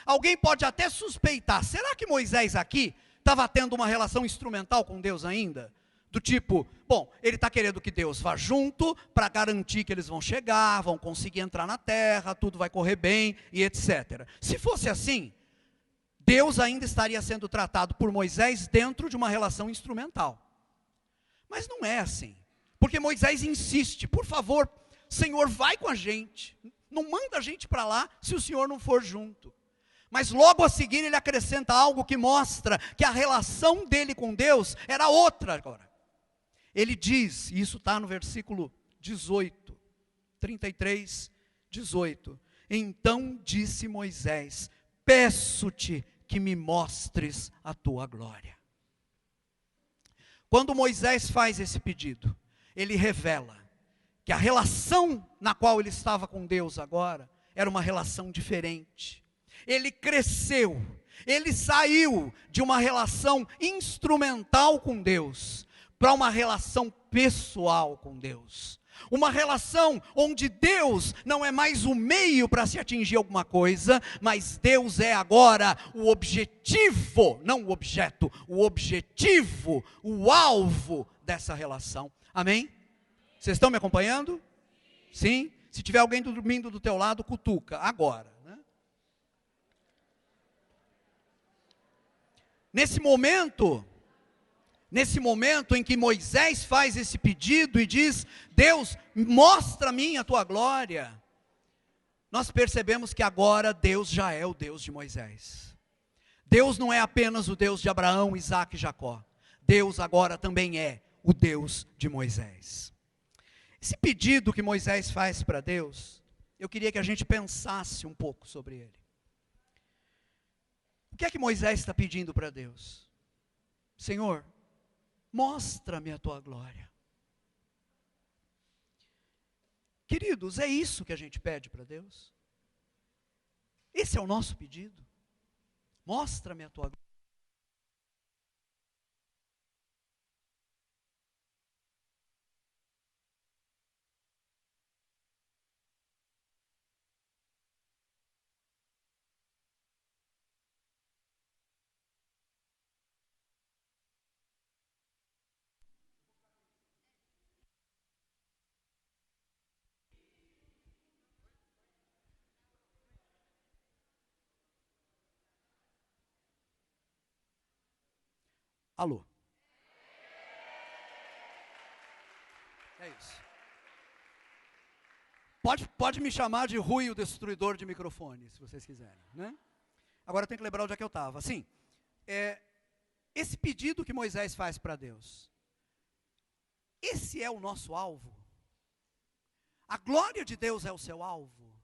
Alguém pode até suspeitar, será que Moisés aqui estava tendo uma relação instrumental com Deus ainda? Do tipo, bom, ele está querendo que Deus vá junto, para garantir que eles vão chegar, vão conseguir entrar na terra, tudo vai correr bem, e etc. Se fosse assim, Deus ainda estaria sendo tratado por Moisés dentro de uma relação instrumental. Mas não é assim, porque Moisés insiste: por favor, Senhor, vai com a gente, não manda a gente para lá se o Senhor não for junto. Mas logo a seguir ele acrescenta algo que mostra que a relação dele com Deus era outra agora. Ele diz, e isso está no versículo 18, 33, 18. Então disse Moisés: peço-te que me mostres a tua glória. Quando Moisés faz esse pedido, ele revela que a relação na qual ele estava com Deus agora era uma relação diferente. Ele cresceu, ele saiu de uma relação instrumental com Deus para uma relação pessoal com Deus. Uma relação onde Deus não é mais o meio para se atingir alguma coisa, mas Deus é agora o objetivo, não o objeto, o objetivo, o alvo dessa relação. Amém? Vocês estão me acompanhando? Sim? Se tiver alguém dormindo do teu lado, cutuca, agora. Nesse momento em que Moisés faz esse pedido e diz: Deus, mostra a mim a tua glória, nós percebemos que agora Deus já é o Deus de Moisés. Deus não é apenas o Deus de Abraão, Isaac e Jacó. Deus agora também é o Deus de Moisés. Esse pedido que Moisés faz para Deus, eu queria que a gente pensasse um pouco sobre ele. O que é que Moisés está pedindo para Deus? Senhor, mostra-me a tua glória. Queridos, é isso que a gente pede para Deus? Esse é o nosso pedido? Mostra-me a tua glória. Alô? É isso. Pode me chamar de Rui, o destruidor de microfones, se vocês quiserem, né? Agora eu tenho que lembrar onde é que eu estava. Assim, esse pedido que Moisés faz para Deus, esse é o nosso alvo? A glória de Deus é o seu alvo?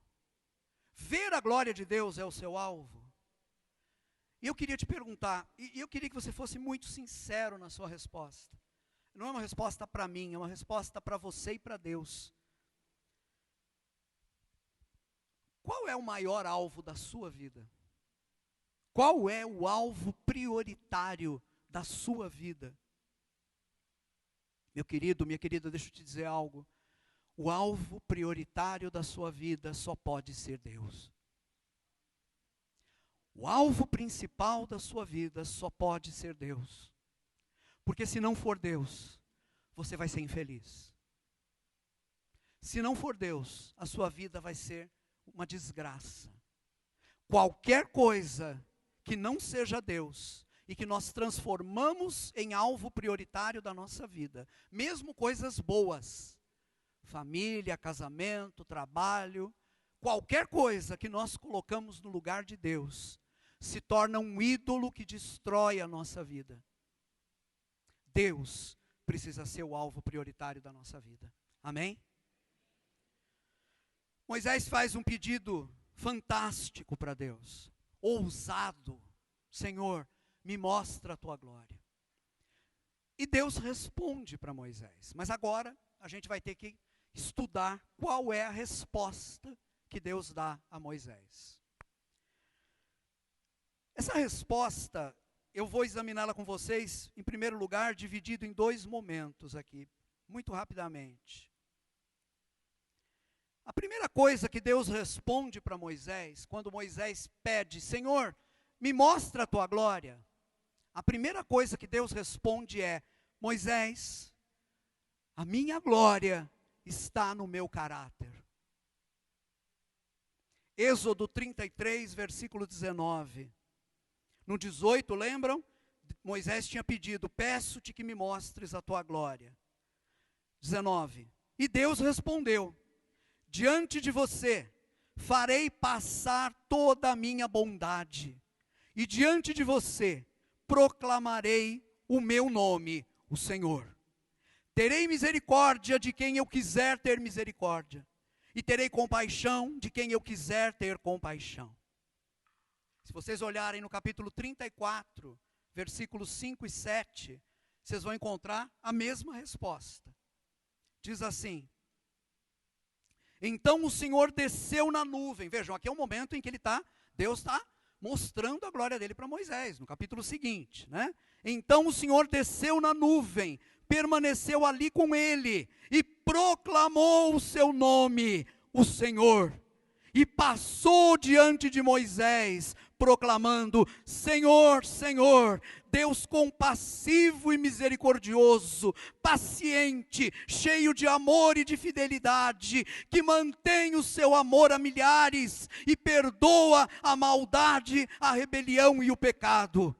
Ver a glória de Deus é o seu alvo? E eu queria te perguntar, e eu queria que você fosse muito sincero na sua resposta. Não é uma resposta para mim, é uma resposta para você e para Deus. Qual é o maior alvo da sua vida? Qual é o alvo prioritário da sua vida? Meu querido, minha querida, deixa eu te dizer algo. O alvo prioritário da sua vida só pode ser Deus. O alvo principal da sua vida só pode ser Deus. Porque se não for Deus, você vai ser infeliz. Se não for Deus, a sua vida vai ser uma desgraça. Qualquer coisa que não seja Deus e que nós transformamos em alvo prioritário da nossa vida, mesmo coisas boas, família, casamento, trabalho, qualquer coisa que nós colocamos no lugar de Deus, se torna um ídolo que destrói a nossa vida. Deus precisa ser o alvo prioritário da nossa vida. Amém? Moisés faz um pedido fantástico para Deus, ousado. Senhor, me mostra a tua glória. E Deus responde para Moisés. Mas agora a gente vai ter que estudar qual é a resposta que Deus dá a Moisés. Essa resposta, eu vou examiná-la com vocês, em primeiro lugar, dividido em 2 momentos aqui, muito rapidamente. A primeira coisa que Deus responde para Moisés, quando Moisés pede, Senhor, me mostra a tua glória. A primeira coisa que Deus responde é, Moisés, a minha glória está no meu caráter. Êxodo 33, versículo 19. No 18, lembram? Moisés tinha pedido, peço-te que me mostres a tua glória. 19. E Deus respondeu, diante de você farei passar toda a minha bondade, e diante de você proclamarei o meu nome, o Senhor. Terei misericórdia de quem eu quiser ter misericórdia, e terei compaixão de quem eu quiser ter compaixão. Se vocês olharem no capítulo 34, versículos 5 e 7, vocês vão encontrar a mesma resposta. Diz assim, então o Senhor desceu na nuvem. Vejam, aqui é o momento em que Deus está mostrando a glória dele para Moisés, no capítulo seguinte, né? Então o Senhor desceu na nuvem, permaneceu ali com ele, e proclamou o seu nome, o Senhor. E passou diante de Moisés, proclamando, Senhor, Senhor, Deus compassivo e misericordioso, paciente, cheio de amor e de fidelidade, que mantém o seu amor a milhares e perdoa a maldade, a rebelião e o pecado.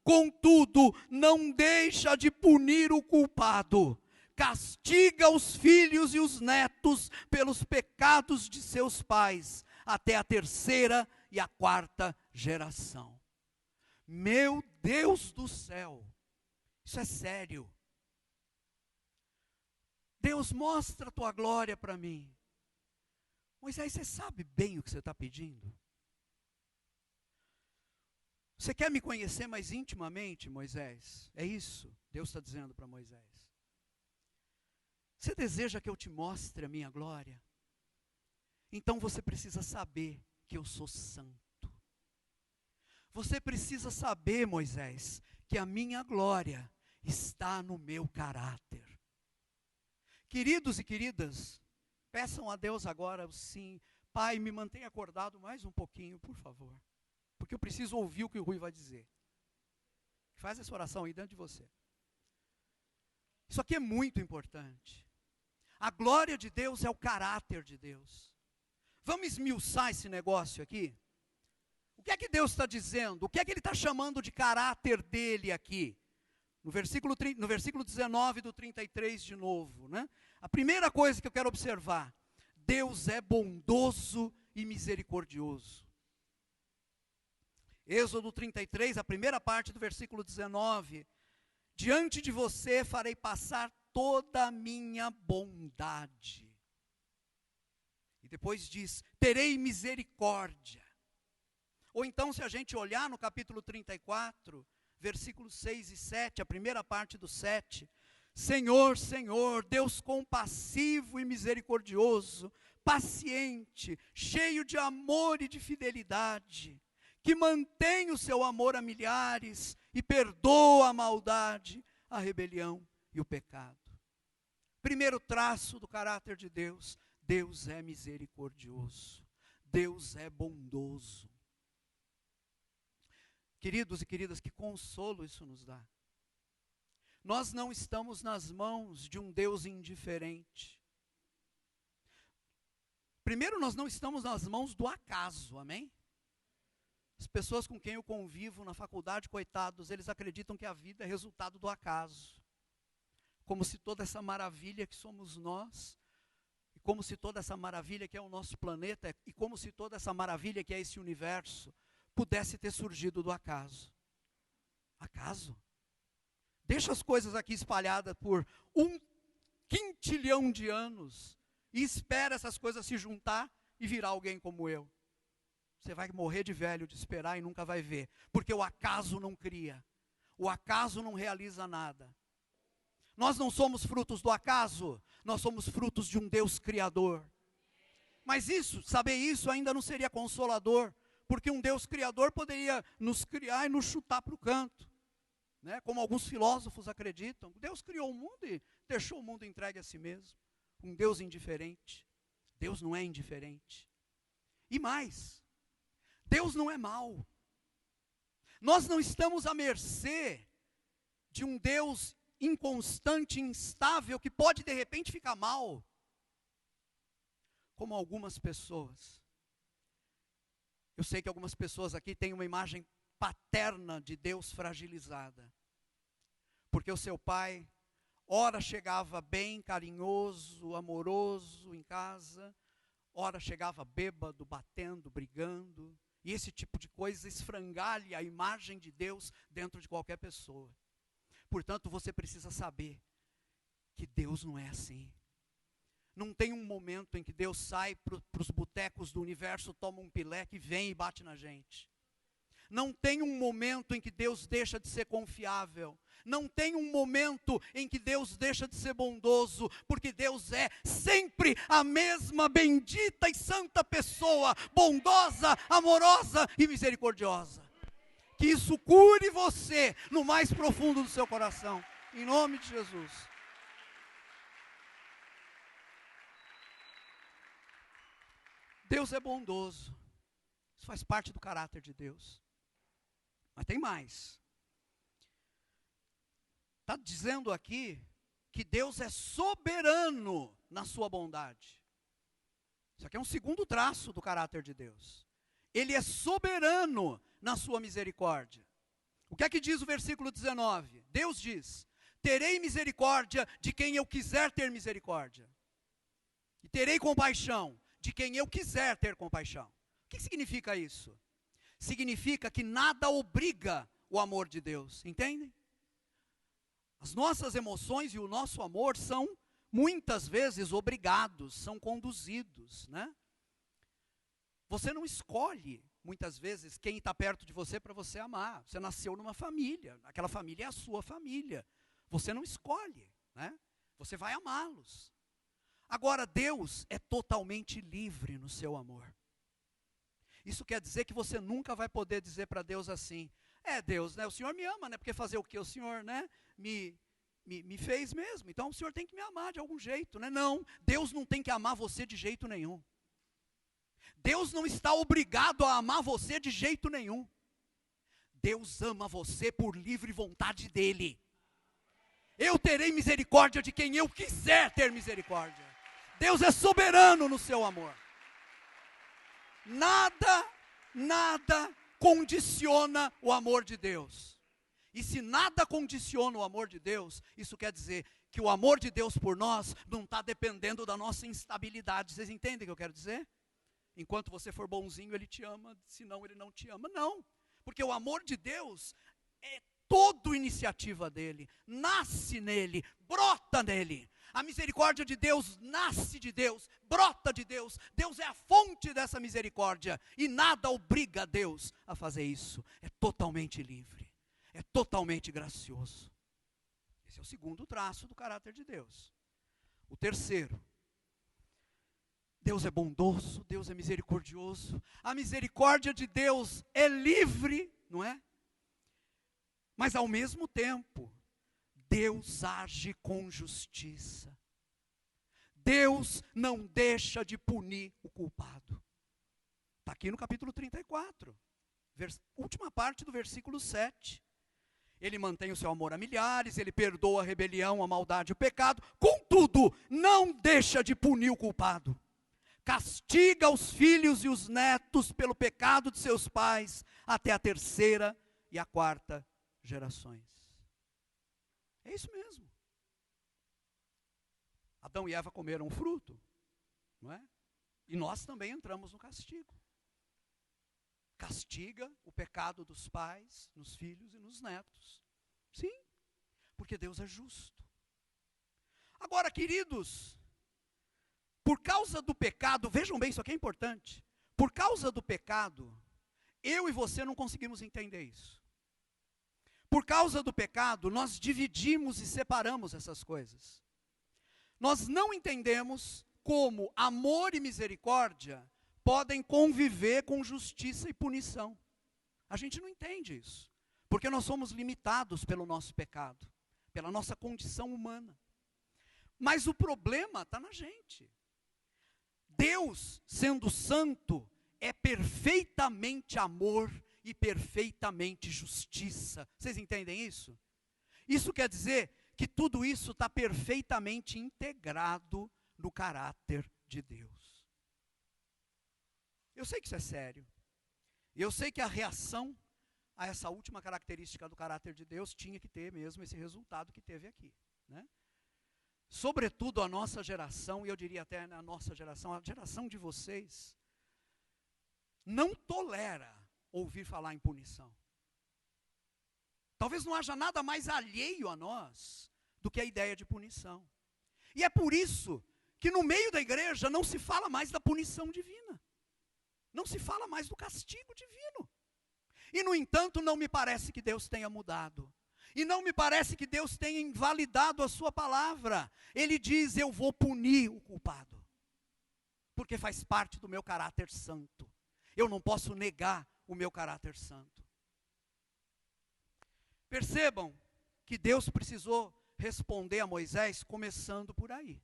Contudo, não deixa de punir o culpado, castiga os filhos e os netos pelos pecados de seus pais, até a 3ª e a 4ª geração. Meu Deus do céu, isso é sério. Deus, mostra a tua glória para mim. Moisés, você sabe bem o que você está pedindo? Você quer me conhecer mais intimamente, Moisés? É isso, Deus está dizendo para Moisés. Você deseja que eu te mostre a minha glória? Então você precisa saber que eu sou santo. Você precisa saber, Moisés, que a minha glória está no meu caráter. Queridos e queridas, peçam a Deus agora sim, Pai, me mantenha acordado mais um pouquinho, por favor. Porque eu preciso ouvir o que o Rui vai dizer. Faz essa oração aí dentro de você. Isso aqui é muito importante. A glória de Deus é o caráter de Deus. Vamos esmiuçar esse negócio aqui? O que é que Deus está dizendo? O que é que Ele está chamando de caráter dele aqui? No versículo 19 do 33 de novo, né? A primeira coisa que eu quero observar, Deus é bondoso e misericordioso. Êxodo 33, a primeira parte do versículo 19, diante de você farei passar toda a minha bondade. E depois diz, terei misericórdia. Ou então, se a gente olhar no capítulo 34, versículos 6 e 7, a primeira parte do 7, Senhor, Senhor, Deus compassivo e misericordioso, paciente, cheio de amor e de fidelidade, que mantém o seu amor a milhares e perdoa a maldade, a rebelião e o pecado. Primeiro traço do caráter de Deus, Deus é misericordioso, Deus é bondoso. Queridos e queridas, que consolo isso nos dá. Nós não estamos nas mãos de um Deus indiferente. Primeiro, nós não estamos nas mãos do acaso, amém? As pessoas com quem eu convivo na faculdade, coitados, eles acreditam que a vida é resultado do acaso. Como se toda essa maravilha que somos nós, e como se toda essa maravilha que é o nosso planeta, e como se toda essa maravilha que é esse universo, pudesse ter surgido do acaso. Acaso? Deixa as coisas aqui espalhadas por 1 quintilhão de anos, e espera essas coisas se juntar e virar alguém como eu. Você vai morrer de velho de esperar e nunca vai ver, porque o acaso não cria, o acaso não realiza nada. Nós não somos frutos do acaso, nós somos frutos de um Deus criador. Mas saber isso ainda não seria consolador, porque um Deus criador poderia nos criar e nos chutar para o canto, né? Como alguns filósofos acreditam. Deus criou o mundo e deixou o mundo entregue a si mesmo. Um Deus indiferente. Deus não é indiferente. E mais, Deus não é mau. Nós não estamos à mercê de um Deus inconstante, instável, que pode de repente ficar mal. Como algumas pessoas. Eu sei que algumas pessoas aqui têm uma imagem paterna de Deus fragilizada. Porque o seu pai, ora chegava bem, carinhoso, amoroso em casa, ora chegava bêbado, batendo, brigando. E esse tipo de coisa esfrangalha a imagem de Deus dentro de qualquer pessoa. Portanto, você precisa saber que Deus não é assim. Não tem um momento em que Deus sai para os botecos do universo, toma um pileque, vem e bate na gente. Não tem um momento em que Deus deixa de ser confiável. Não tem um momento em que Deus deixa de ser bondoso, porque Deus é sempre a mesma bendita e santa pessoa, bondosa, amorosa e misericordiosa. Que isso cure você no mais profundo do seu coração, em nome de Jesus. Deus é bondoso, isso faz parte do caráter de Deus. Mas tem mais. Está dizendo aqui que Deus é soberano na sua bondade. Isso aqui é um segundo traço do caráter de Deus. Ele é soberano na sua misericórdia. O que é que diz o versículo 19? Deus diz: terei misericórdia de quem eu quiser ter misericórdia. E terei compaixão de quem eu quiser ter compaixão. O que significa isso? Significa que nada obriga o amor de Deus, entendem? As nossas emoções e o nosso amor são muitas vezes obrigados, são conduzidos, né? Você não escolhe, muitas vezes, quem está perto de você para você amar. Você nasceu numa família, aquela família é a sua família. Você não escolhe, né? Você vai amá-los. Agora, Deus é totalmente livre no seu amor. Isso quer dizer que você nunca vai poder dizer para Deus assim: Deus, né, o Senhor me ama, né, porque fazer o quê? O Senhor, né, me fez mesmo, então o Senhor tem que me amar de algum jeito, né? Não, Deus não tem que amar você de jeito nenhum. Deus não está obrigado a amar você de jeito nenhum. Deus ama você por livre vontade dEle. Eu terei misericórdia de quem eu quiser ter misericórdia. Deus é soberano no seu amor. Nada condiciona o amor de Deus. E se nada condiciona o amor de Deus, isso quer dizer que o amor de Deus por nós não está dependendo da nossa instabilidade. Vocês entendem o que eu quero dizer? Enquanto você for bonzinho, Ele te ama, senão Ele não te ama. Não, porque o amor de Deus é toda iniciativa dEle, nasce nele, brota nele. A misericórdia de Deus nasce de Deus, brota de Deus. Deus é a fonte dessa misericórdia e nada obriga Deus a fazer isso. É totalmente livre, é totalmente gracioso. Esse é o segundo traço do caráter de Deus. O terceiro: Deus é bondoso, Deus é misericordioso. A misericórdia de Deus é livre, não é? Mas ao mesmo tempo, Deus age com justiça. Deus não deixa de punir o culpado. Está aqui no capítulo 34. Última parte do versículo 7. Ele mantém o seu amor a milhares, ele perdoa a rebelião, a maldade e o pecado, contudo, não deixa de punir o culpado. Castiga os filhos e os netos pelo pecado de seus pais, até a terceira e a quarta gerações. É isso mesmo. Adão e Eva comeram o fruto, não é? E nós também entramos no castigo. Castiga o pecado dos pais, nos filhos e nos netos. Sim, porque Deus é justo. Agora, queridos, por causa do pecado, vejam bem, isso aqui é importante. Por causa do pecado, eu e você não conseguimos entender isso. Por causa do pecado, nós dividimos e separamos essas coisas. Nós não entendemos como amor e misericórdia podem conviver com justiça e punição. A gente não entende isso, porque nós somos limitados pelo nosso pecado, pela nossa condição humana. Mas o problema está na gente. Deus, sendo santo, é perfeitamente amor e perfeitamente justiça. Vocês entendem isso? Isso quer dizer que tudo isso está perfeitamente integrado no caráter de Deus. Eu sei que isso é sério. E eu sei que a reação a essa última característica do caráter de Deus tinha que ter mesmo esse resultado que teve aqui, né? Sobretudo a nossa geração, e eu diria até a nossa geração, a geração de vocês, não tolera ouvir falar em punição. Talvez não haja nada mais alheio a nós do que a ideia de punição. E é por isso que no meio da igreja não se fala mais da punição divina. Não se fala mais do castigo divino. E no entanto, não me parece que Deus tenha mudado. E não me parece que Deus tenha invalidado a sua palavra. Ele diz, eu vou punir o culpado. Porque faz parte do meu caráter santo. Eu não posso negar o meu caráter santo. Percebam que Deus precisou responder a Moisés começando por aí.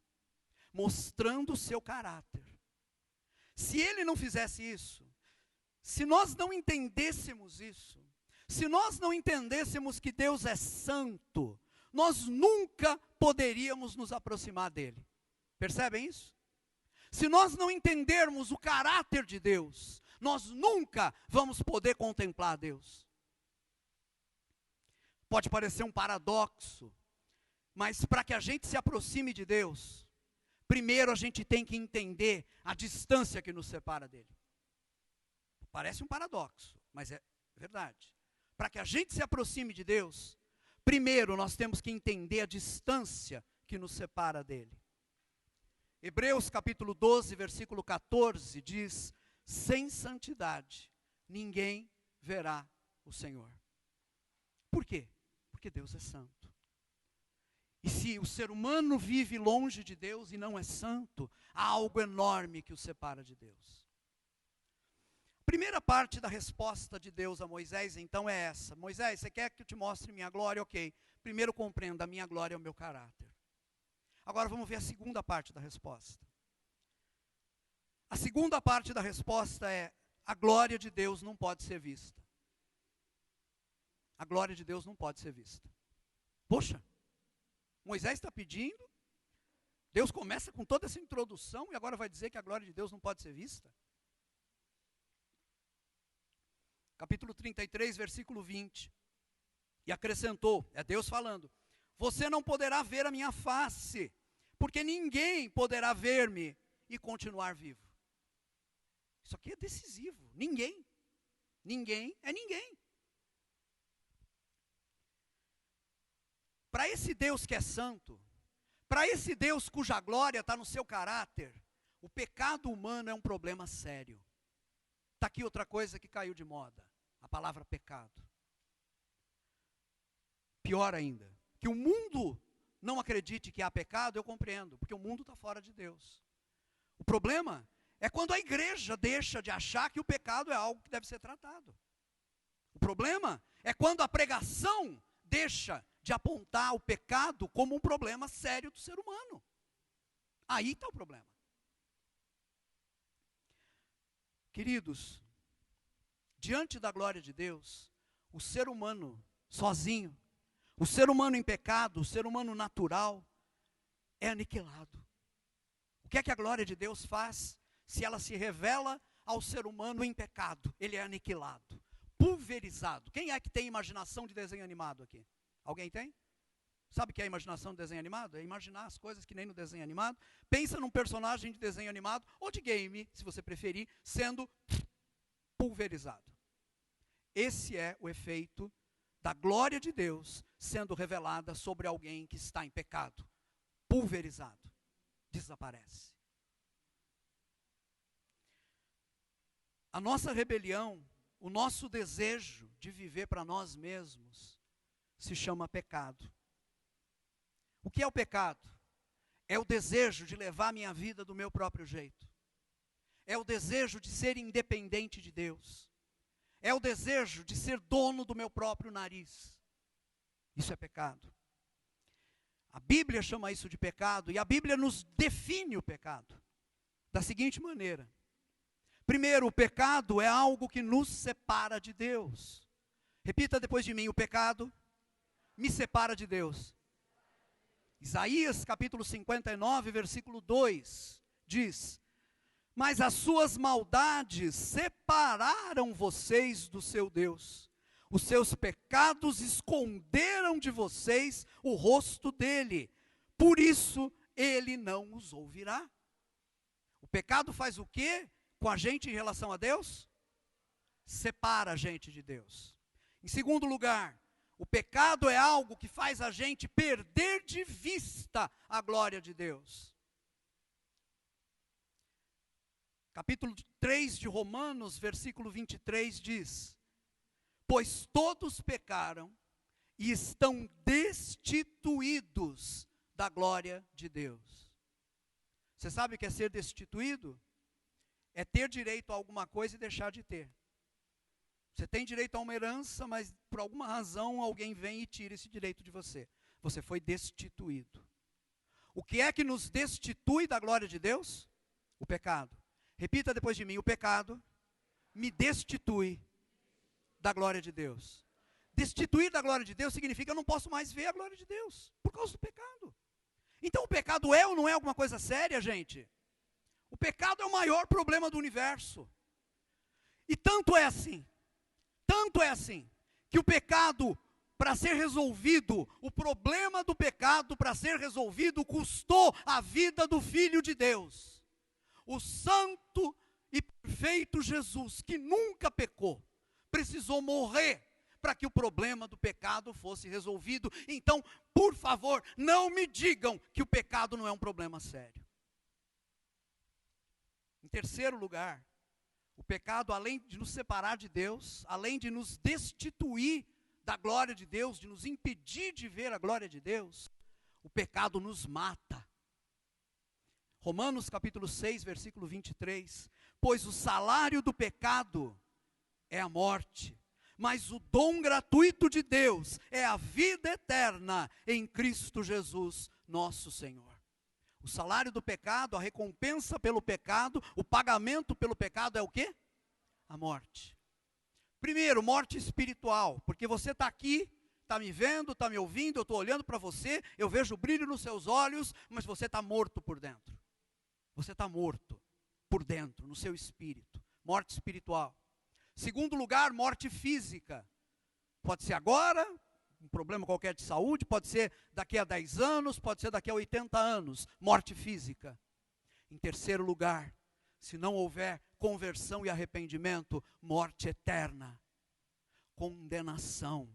Mostrando o seu caráter. Se ele não fizesse isso, se nós não entendêssemos isso, se nós não entendêssemos que Deus é santo, nós nunca poderíamos nos aproximar dele. Percebem isso? Se nós não entendermos o caráter de Deus, nós nunca vamos poder contemplar Deus. Pode parecer um paradoxo, mas para que a gente se aproxime de Deus, primeiro a gente tem que entender a distância que nos separa dele. Parece um paradoxo, mas é verdade. Para que a gente se aproxime de Deus, primeiro nós temos que entender a distância que nos separa dele. Hebreus capítulo 12, versículo 14 diz, sem santidade ninguém verá o Senhor. Por quê? Porque Deus é santo. E se o ser humano vive longe de Deus e não é santo, há algo enorme que o separa de Deus. Primeira parte da resposta de Deus a Moisés, então, é essa. Moisés, você quer que eu te mostre minha glória? Ok. Primeiro compreenda, a minha glória é o meu caráter. Agora vamos ver a segunda parte da resposta. A segunda parte da resposta é, a glória de Deus não pode ser vista. A glória de Deus não pode ser vista. Poxa, Moisés está pedindo, Deus começa com toda essa introdução e agora vai dizer que a glória de Deus não pode ser vista? Capítulo 33, versículo 20. E acrescentou, é Deus falando, você não poderá ver a minha face, porque ninguém poderá ver-me e continuar vivo. Isso aqui é decisivo, ninguém. Ninguém é ninguém. Para esse Deus que é santo, para esse Deus cuja glória está no seu caráter, o pecado humano é um problema sério. Está aqui outra coisa que caiu de moda, a palavra pecado. Pior ainda, que o mundo não acredite que há pecado, eu compreendo, porque o mundo está fora de Deus. O problema é quando a igreja deixa de achar que o pecado é algo que deve ser tratado. O problema é quando a pregação deixa de apontar o pecado como um problema sério do ser humano. Aí está o problema. Queridos, diante da glória de Deus, o ser humano sozinho, o ser humano em pecado, o ser humano natural, é aniquilado. O que é que a glória de Deus faz? Se ela se revela ao ser humano em pecado, ele é aniquilado, pulverizado. Quem é que tem imaginação de desenho animado aqui? Alguém tem? Sabe o que é a imaginação de desenho animado? É imaginar as coisas que nem no desenho animado. Pensa num personagem de desenho animado, ou de game, se você preferir, sendo pulverizado. Esse é o efeito da glória de Deus sendo revelada sobre alguém que está em pecado. Pulverizado. Desaparece. A nossa rebelião, o nosso desejo de viver para nós mesmos, se chama pecado. O que é o pecado? É o desejo de levar minha vida do meu próprio jeito. É o desejo de ser independente de Deus. É o desejo de ser dono do meu próprio nariz. Isso é pecado. A Bíblia chama isso de pecado, e a Bíblia nos define o pecado da seguinte maneira. Primeiro, o pecado é algo que nos separa de Deus. Repita depois de mim: o pecado me separa de Deus. Isaías capítulo 59, versículo 2, diz: mas as suas maldades separaram vocês do seu Deus. Os seus pecados esconderam de vocês o rosto dele. Por isso, ele não os ouvirá. O pecado faz o quê com a gente em relação a Deus? Separa a gente de Deus. Em segundo lugar, o pecado é algo que faz a gente perder de vista a glória de Deus. Capítulo 3 de Romanos, versículo 23 diz: pois todos pecaram e estão destituídos da glória de Deus. Você sabe o que é ser destituído? É ter direito a alguma coisa e deixar de ter. Você tem direito a uma herança, mas por alguma razão alguém vem e tira esse direito de você. Você foi destituído. O que é que nos destitui da glória de Deus? O pecado. Repita depois de mim: o pecado me destitui da glória de Deus. Destituir da glória de Deus significa que eu não posso mais ver a glória de Deus, por causa do pecado. Então o pecado é ou não é alguma coisa séria, gente? O pecado é o maior problema do universo. E tanto é assim, que o pecado, para ser resolvido, o problema do pecado, para ser resolvido, custou a vida do Filho de Deus. O santo e perfeito Jesus, que nunca pecou, precisou morrer para que o problema do pecado fosse resolvido. Então, por favor, não me digam que o pecado não é um problema sério. Em terceiro lugar, o pecado, além de nos separar de Deus, além de nos destituir da glória de Deus, de nos impedir de ver a glória de Deus, o pecado nos mata. Romanos capítulo 6, versículo 23, pois o salário do pecado é a morte, mas o dom gratuito de Deus é a vida eterna em Cristo Jesus, nosso Senhor. O salário do pecado, a recompensa pelo pecado, o pagamento pelo pecado é o quê? A morte. Primeiro, morte espiritual, porque você está aqui, está me vendo, está me ouvindo, eu estou olhando para você, eu vejo o brilho nos seus olhos, mas você está morto por dentro. Você está morto por dentro, no seu espírito. Morte espiritual. Segundo lugar, morte física. Pode ser agora, um problema qualquer de saúde, pode ser daqui a 10 anos, pode ser daqui a 80 anos. Morte física. Em terceiro lugar, se não houver conversão e arrependimento, morte eterna. Condenação.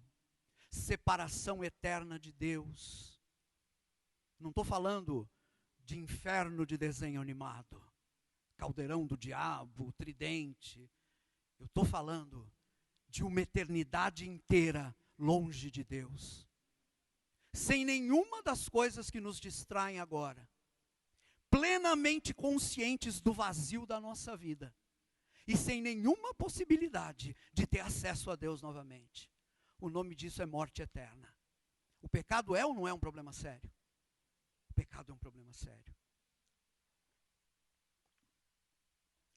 Separação eterna de Deus. Não estou falando de inferno de desenho animado, caldeirão do diabo, tridente. Eu estou falando de uma eternidade inteira longe de Deus, sem nenhuma das coisas que nos distraem agora, plenamente conscientes do vazio da nossa vida, e sem nenhuma possibilidade de ter acesso a Deus novamente. O nome disso é morte eterna. O pecado é ou não é um problema sério? O pecado é um problema sério.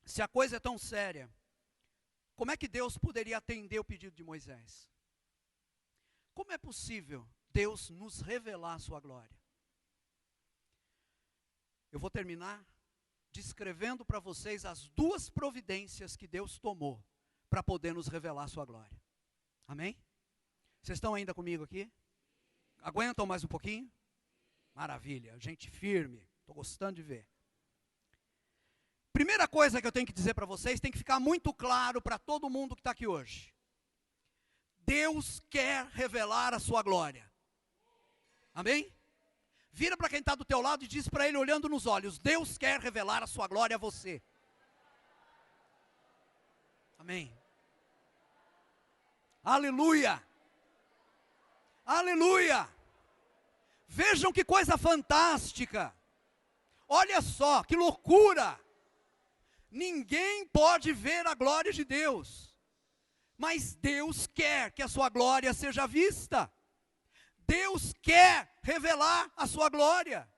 Se a coisa é tão séria, Como é que Deus poderia atender o pedido de Moisés? Como é possível Deus nos revelar a sua glória? Eu vou terminar descrevendo para vocês as duas providências que Deus tomou para poder nos revelar a sua glória. Amém? Vocês estão ainda comigo aqui? Aguentam mais um pouquinho? Maravilha, gente firme, estou gostando de ver. Primeira coisa que eu tenho que dizer para vocês, tem que ficar muito claro para todo mundo que está aqui hoje. Deus quer revelar a sua glória. Amém? Vira para quem está do teu lado e diz para ele, olhando nos olhos, Deus quer revelar a sua glória a você. Amém. Aleluia. Aleluia. Vejam que coisa fantástica. Olha só, que loucura. Ninguém pode ver a glória de Deus, mas Deus quer que a sua glória seja vista. Deus quer revelar a sua glória.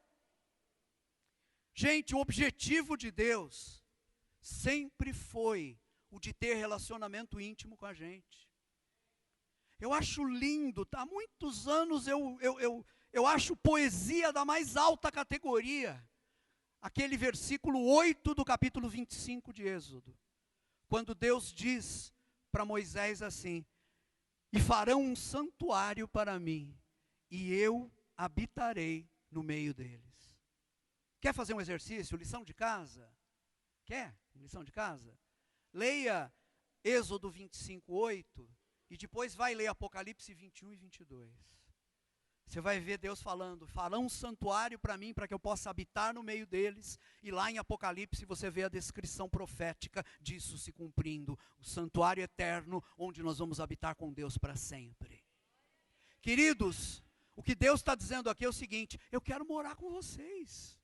Gente, o objetivo de Deus sempre foi o de ter relacionamento íntimo com a gente. Eu acho lindo, há muitos anos eu acho poesia da mais alta categoria. Aquele versículo 8 do capítulo 25 de Êxodo. Quando Deus diz para Moisés assim, e farão um santuário para mim, e eu habitarei no meio deles. Quer fazer um exercício, lição de casa? Quer? Lição de casa? Leia Êxodo 25, 8, e depois vai ler Apocalipse 21 e 22. Você vai ver Deus falando, farão um santuário para mim, para que eu possa habitar no meio deles. E lá em Apocalipse você vê a descrição profética disso se cumprindo. O santuário eterno, onde nós vamos habitar com Deus para sempre. Queridos, o que Deus está dizendo aqui é o seguinte, eu quero morar com vocês.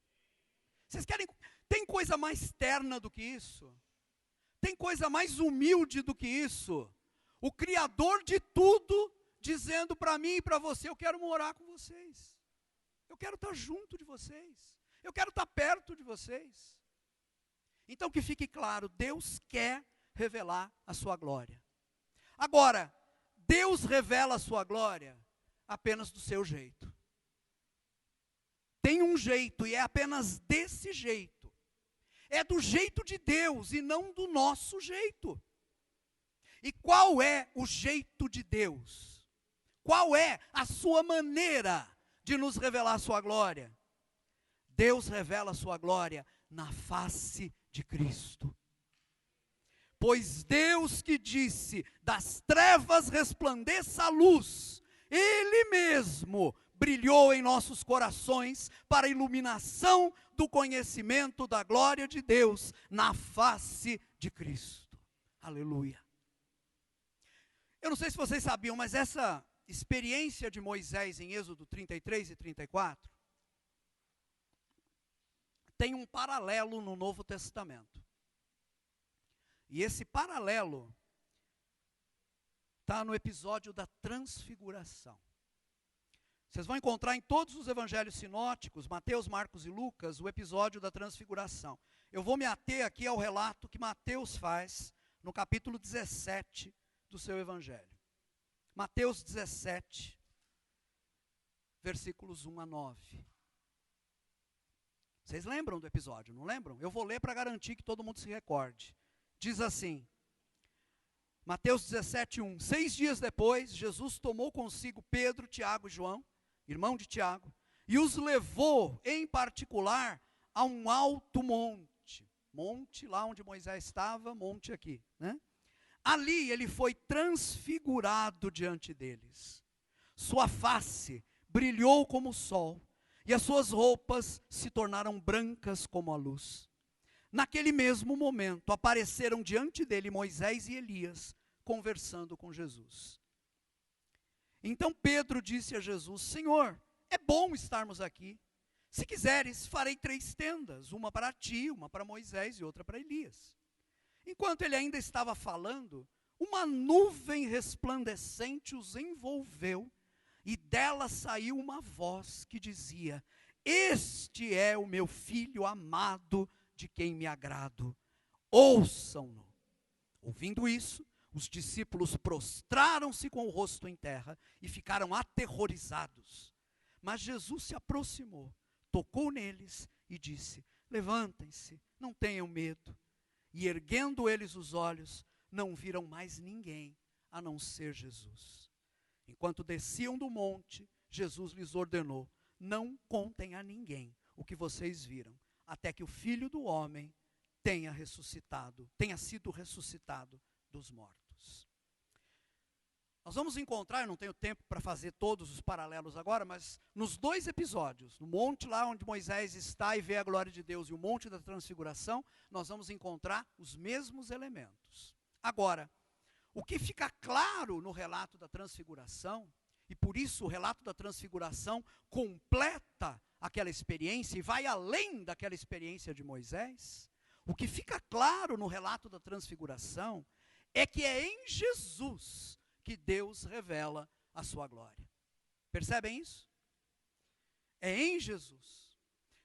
Vocês querem, tem coisa mais terna do que isso? Tem coisa mais humilde do que isso? O Criador de tudo dizendo para mim e para você, eu quero morar com vocês. Eu quero estar junto de vocês. Eu quero estar perto de vocês. Então que fique claro, Deus quer revelar a sua glória. Agora, Deus revela a sua glória apenas do seu jeito. Tem um jeito e é apenas desse jeito. É do jeito de Deus e não do nosso jeito. E qual é o jeito de Deus? Qual é a sua maneira de nos revelar a sua glória? Deus revela a sua glória na face de Cristo. Pois Deus que disse, das trevas resplandeça a luz, Ele mesmo brilhou em nossos corações para a iluminação do conhecimento da glória de Deus na face de Cristo. Aleluia. Eu não sei se vocês sabiam, mas essa experiência de Moisés em Êxodo 33 e 34 tem um paralelo no Novo Testamento. E esse paralelo está no episódio da transfiguração. Vocês vão encontrar em todos os evangelhos sinóticos, Mateus, Marcos e Lucas, o episódio da transfiguração. Eu vou me ater aqui ao relato que Mateus faz no capítulo 17 do seu evangelho. Mateus 17, versículos 1 a 9. Vocês lembram do episódio, não lembram? Eu vou ler para garantir que todo mundo se recorde. Diz assim, Mateus 17, 1. 6 dias depois, Jesus tomou consigo Pedro, Tiago e João, irmão de Tiago, e os levou, em particular, a um alto monte. Monte lá onde Moisés estava, monte aqui, né? Ali ele foi transfigurado diante deles. Sua face brilhou como o sol, e as suas roupas se tornaram brancas como a luz. Naquele mesmo momento, apareceram diante dele Moisés e Elias, conversando com Jesus. Então Pedro disse a Jesus, Senhor, é bom estarmos aqui. Se quiseres, farei 3 tendas, uma para ti, uma para Moisés e outra para Elias. Enquanto ele ainda estava falando, uma nuvem resplandecente os envolveu, e dela saiu uma voz que dizia, este é o meu filho amado, de quem me agrado, ouçam-no. Ouvindo isso, os discípulos prostraram-se com o rosto em terra e ficaram aterrorizados. Mas Jesus se aproximou, tocou neles e disse: levantem-se, não tenham medo. E erguendo eles os olhos, não viram mais ninguém, a não ser Jesus. Enquanto desciam do monte, Jesus lhes ordenou: não contem a ninguém o que vocês viram, até que o Filho do Homem tenha sido ressuscitado dos mortos. Nós vamos encontrar, eu não tenho tempo para fazer todos os paralelos agora, mas nos 2 episódios, no monte lá onde Moisés está e vê a glória de Deus, e o monte da transfiguração, nós vamos encontrar os mesmos elementos. Agora, o que fica claro no relato da transfiguração, e por isso o relato da transfiguração completa aquela experiência e vai além daquela experiência de Moisés, o que fica claro no relato da transfiguração é que é em Jesus que Deus revela a sua glória. Percebem isso? É em Jesus.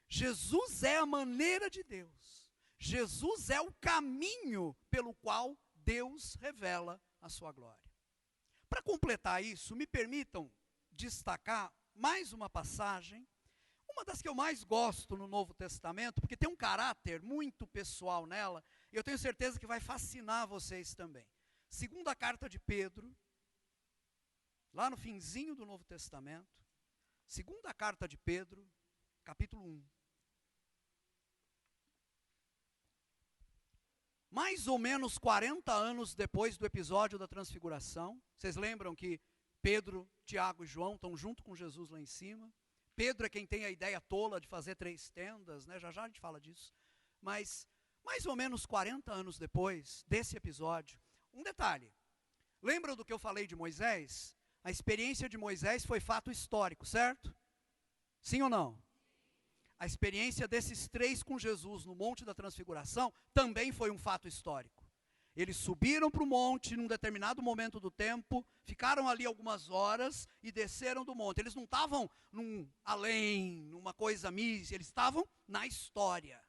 Jesus é a maneira de Deus. Jesus é o caminho pelo qual Deus revela a sua glória. Para completar isso, me permitam destacar mais uma passagem, uma das que eu mais gosto no Novo Testamento, porque tem um caráter muito pessoal nela, e eu tenho certeza que vai fascinar vocês também. Segunda carta de Pedro, lá no finzinho do Novo Testamento, segunda carta de Pedro, capítulo 1. Mais ou menos 40 anos depois do episódio da transfiguração, vocês lembram que Pedro, Tiago e João estão junto com Jesus lá em cima? Pedro é quem tem a ideia tola de fazer 3 tendas, né? Já já a gente fala disso. Mas mais ou menos 40 anos depois desse episódio, um detalhe. Lembram do que eu falei de Moisés? A experiência de Moisés foi fato histórico, certo? Sim ou não? A experiência desses 3 com Jesus no Monte da Transfiguração também foi um fato histórico. Eles subiram para o monte num determinado momento do tempo, ficaram ali algumas horas e desceram do monte. Eles não estavam numa coisa mística, eles estavam na história.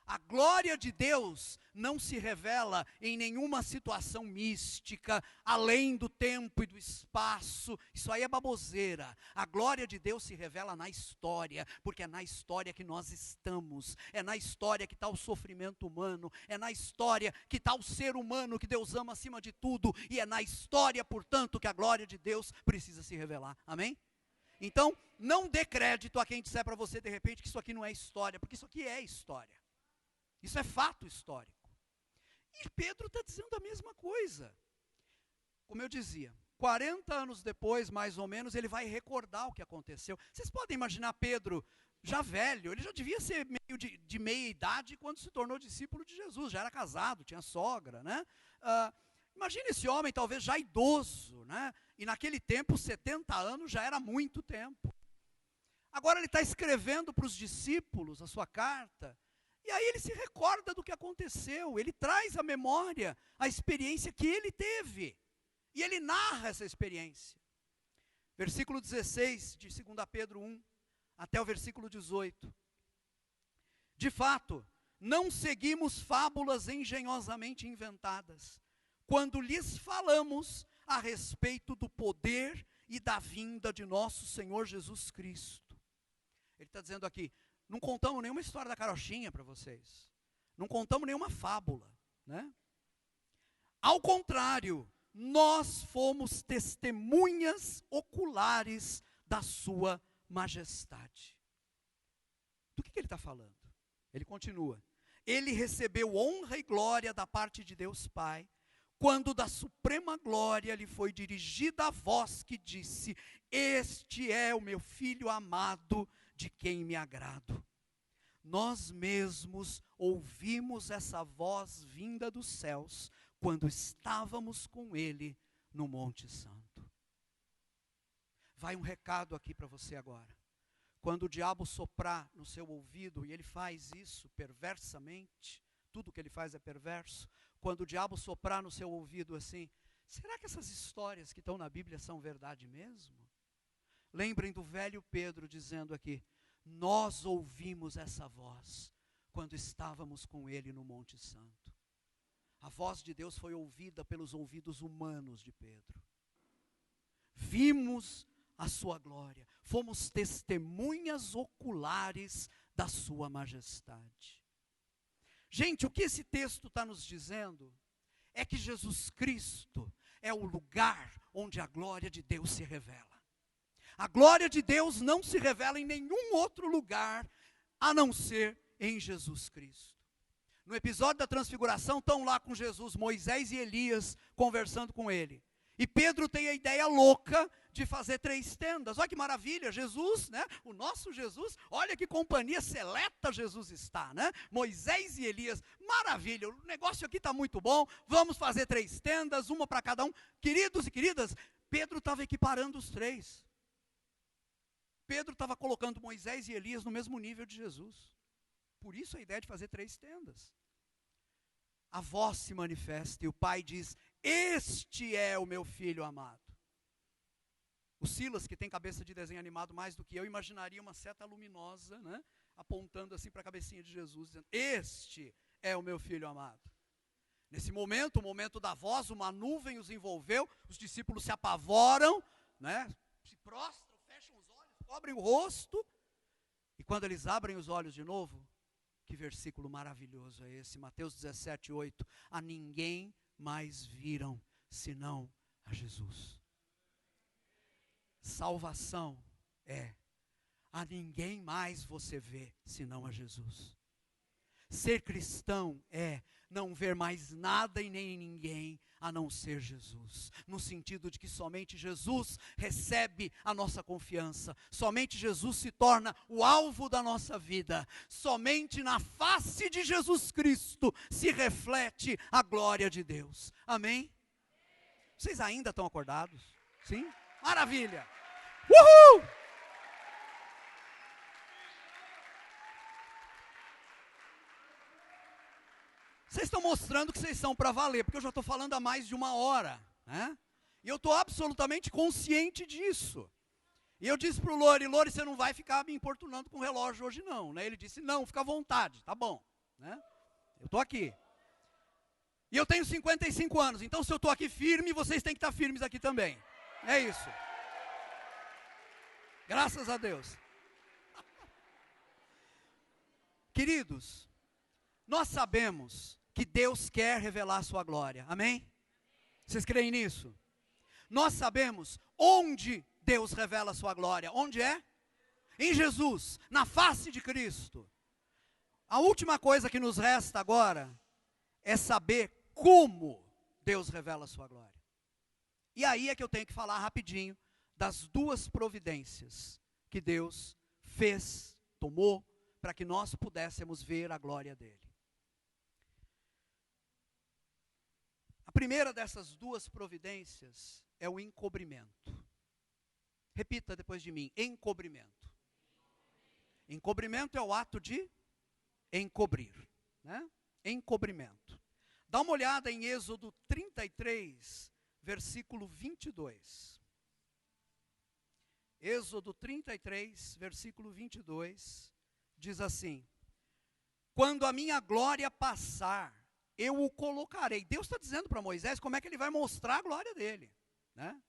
A glória de Deus não se revela em nenhuma situação mística, além do tempo e do espaço. Isso aí é baboseira. A glória de Deus se revela na história, porque é na história que nós estamos. É na história que está o sofrimento humano. É na história que está o ser humano que Deus ama acima de tudo. E é na história, portanto, que a glória de Deus precisa se revelar. Amém? Então, não dê crédito a quem disser para você, de repente, que isso aqui não é história, porque isso aqui é história. Isso é fato histórico. E Pedro está dizendo a mesma coisa. Como eu dizia, 40 anos depois, mais ou menos, ele vai recordar o que aconteceu. Vocês podem imaginar Pedro, já velho, ele já devia ser meio de meia idade quando se tornou discípulo de Jesus. Já era casado, tinha sogra, né? Imagina esse homem talvez já idoso, né? E naquele tempo, 70 anos já era muito tempo. Agora ele está escrevendo para os discípulos a sua carta. E aí ele se recorda do que aconteceu, ele traz à memória a experiência que ele teve. E ele narra essa experiência. Versículo 16 de 2 Pedro 1, até o versículo 18. De fato, não seguimos fábulas engenhosamente inventadas, quando lhes falamos a respeito do poder e da vinda de nosso Senhor Jesus Cristo. Ele está dizendo aqui, não contamos nenhuma história da carochinha para vocês. Não contamos nenhuma fábula, né? Ao contrário, nós fomos testemunhas oculares da sua majestade. Do que ele está falando? Ele continua. Ele recebeu honra e glória da parte de Deus Pai, quando da suprema glória lhe foi dirigida a voz que disse: este é o meu filho amado, de quem me agrado. Nós mesmos ouvimos essa voz vinda dos céus, quando estávamos com ele no Monte Santo. Vai um recado aqui para você agora. Quando o diabo soprar no seu ouvido, e ele faz isso perversamente, tudo que ele faz é perverso. Quando o diabo soprar no seu ouvido assim, será que essas histórias que estão na Bíblia são verdade mesmo? Lembrem do velho Pedro dizendo aqui, nós ouvimos essa voz quando estávamos com ele no Monte Santo. A voz de Deus foi ouvida pelos ouvidos humanos de Pedro. Vimos a sua glória, fomos testemunhas oculares da sua majestade. Gente, o que esse texto está nos dizendo é que Jesus Cristo é o lugar onde a glória de Deus se revela. A glória de Deus não se revela em nenhum outro lugar, a não ser em Jesus Cristo. No episódio da transfiguração, estão lá com Jesus, Moisés e Elias, conversando com ele. E Pedro tem a ideia louca de fazer 3 tendas. Olha que maravilha, Jesus, né? O nosso Jesus, olha que companhia seleta Jesus está, né? Moisés e Elias, maravilha, o negócio aqui está muito bom, vamos fazer 3 tendas, uma para cada um. Queridos e queridas, Pedro estava equiparando os 3. Pedro estava colocando Moisés e Elias no mesmo nível de Jesus. Por isso a ideia de fazer 3 tendas. A voz se manifesta e o pai diz: este é o meu filho amado. O Silas, que tem cabeça de desenho animado mais do que eu, imaginaria uma seta luminosa, né, apontando assim para a cabecinha de Jesus, dizendo: este é o meu filho amado. Nesse momento, o momento da voz, uma nuvem os envolveu, os discípulos se apavoram, né, se prostram, fecham os olhos, cobrem o rosto, e quando eles abrem os olhos de novo, que versículo maravilhoso é esse, Mateus 17:8, a ninguém mais viram, senão a Jesus. Salvação é, a ninguém mais você vê, senão a Jesus. Ser cristão é não ver mais nada e nem ninguém, a não ser Jesus. No sentido de que somente Jesus recebe a nossa confiança. Somente Jesus se torna o alvo da nossa vida. Somente na face de Jesus Cristo se reflete a glória de Deus. Amém? Vocês ainda estão acordados? Sim? Maravilha! Uhul! Vocês estão mostrando que vocês são para valer, porque eu já estou falando há mais de 1 hora, né? E eu estou absolutamente consciente disso. E eu disse para o Lore: Lore, você não vai ficar me importunando com o relógio hoje não, né? Ele disse: não, fica à vontade, tá bom, né? Eu estou aqui. E eu tenho 55 anos, então se eu estou aqui firme, vocês têm que estar firmes aqui também. É isso. Graças a Deus. Queridos, nós sabemos que Deus quer revelar a sua glória, amém? Vocês creem nisso? Nós sabemos onde Deus revela a sua glória. Onde é? Em Jesus, na face de Cristo. A última coisa que nos resta agora é saber como Deus revela a sua glória. E aí é que eu tenho que falar rapidinho das 2 providências que Deus fez, tomou, para que nós pudéssemos ver a glória dele. A primeira dessas 2 providências é o encobrimento. Repita depois de mim: encobrimento. Encobrimento é o ato de encobrir, né? Encobrimento. Dá uma olhada em Êxodo 33, versículo 22. Êxodo 33, versículo 22, diz assim: quando a minha glória passar, eu o colocarei. Deus está dizendo para Moisés como é que ele vai mostrar a glória dele, né?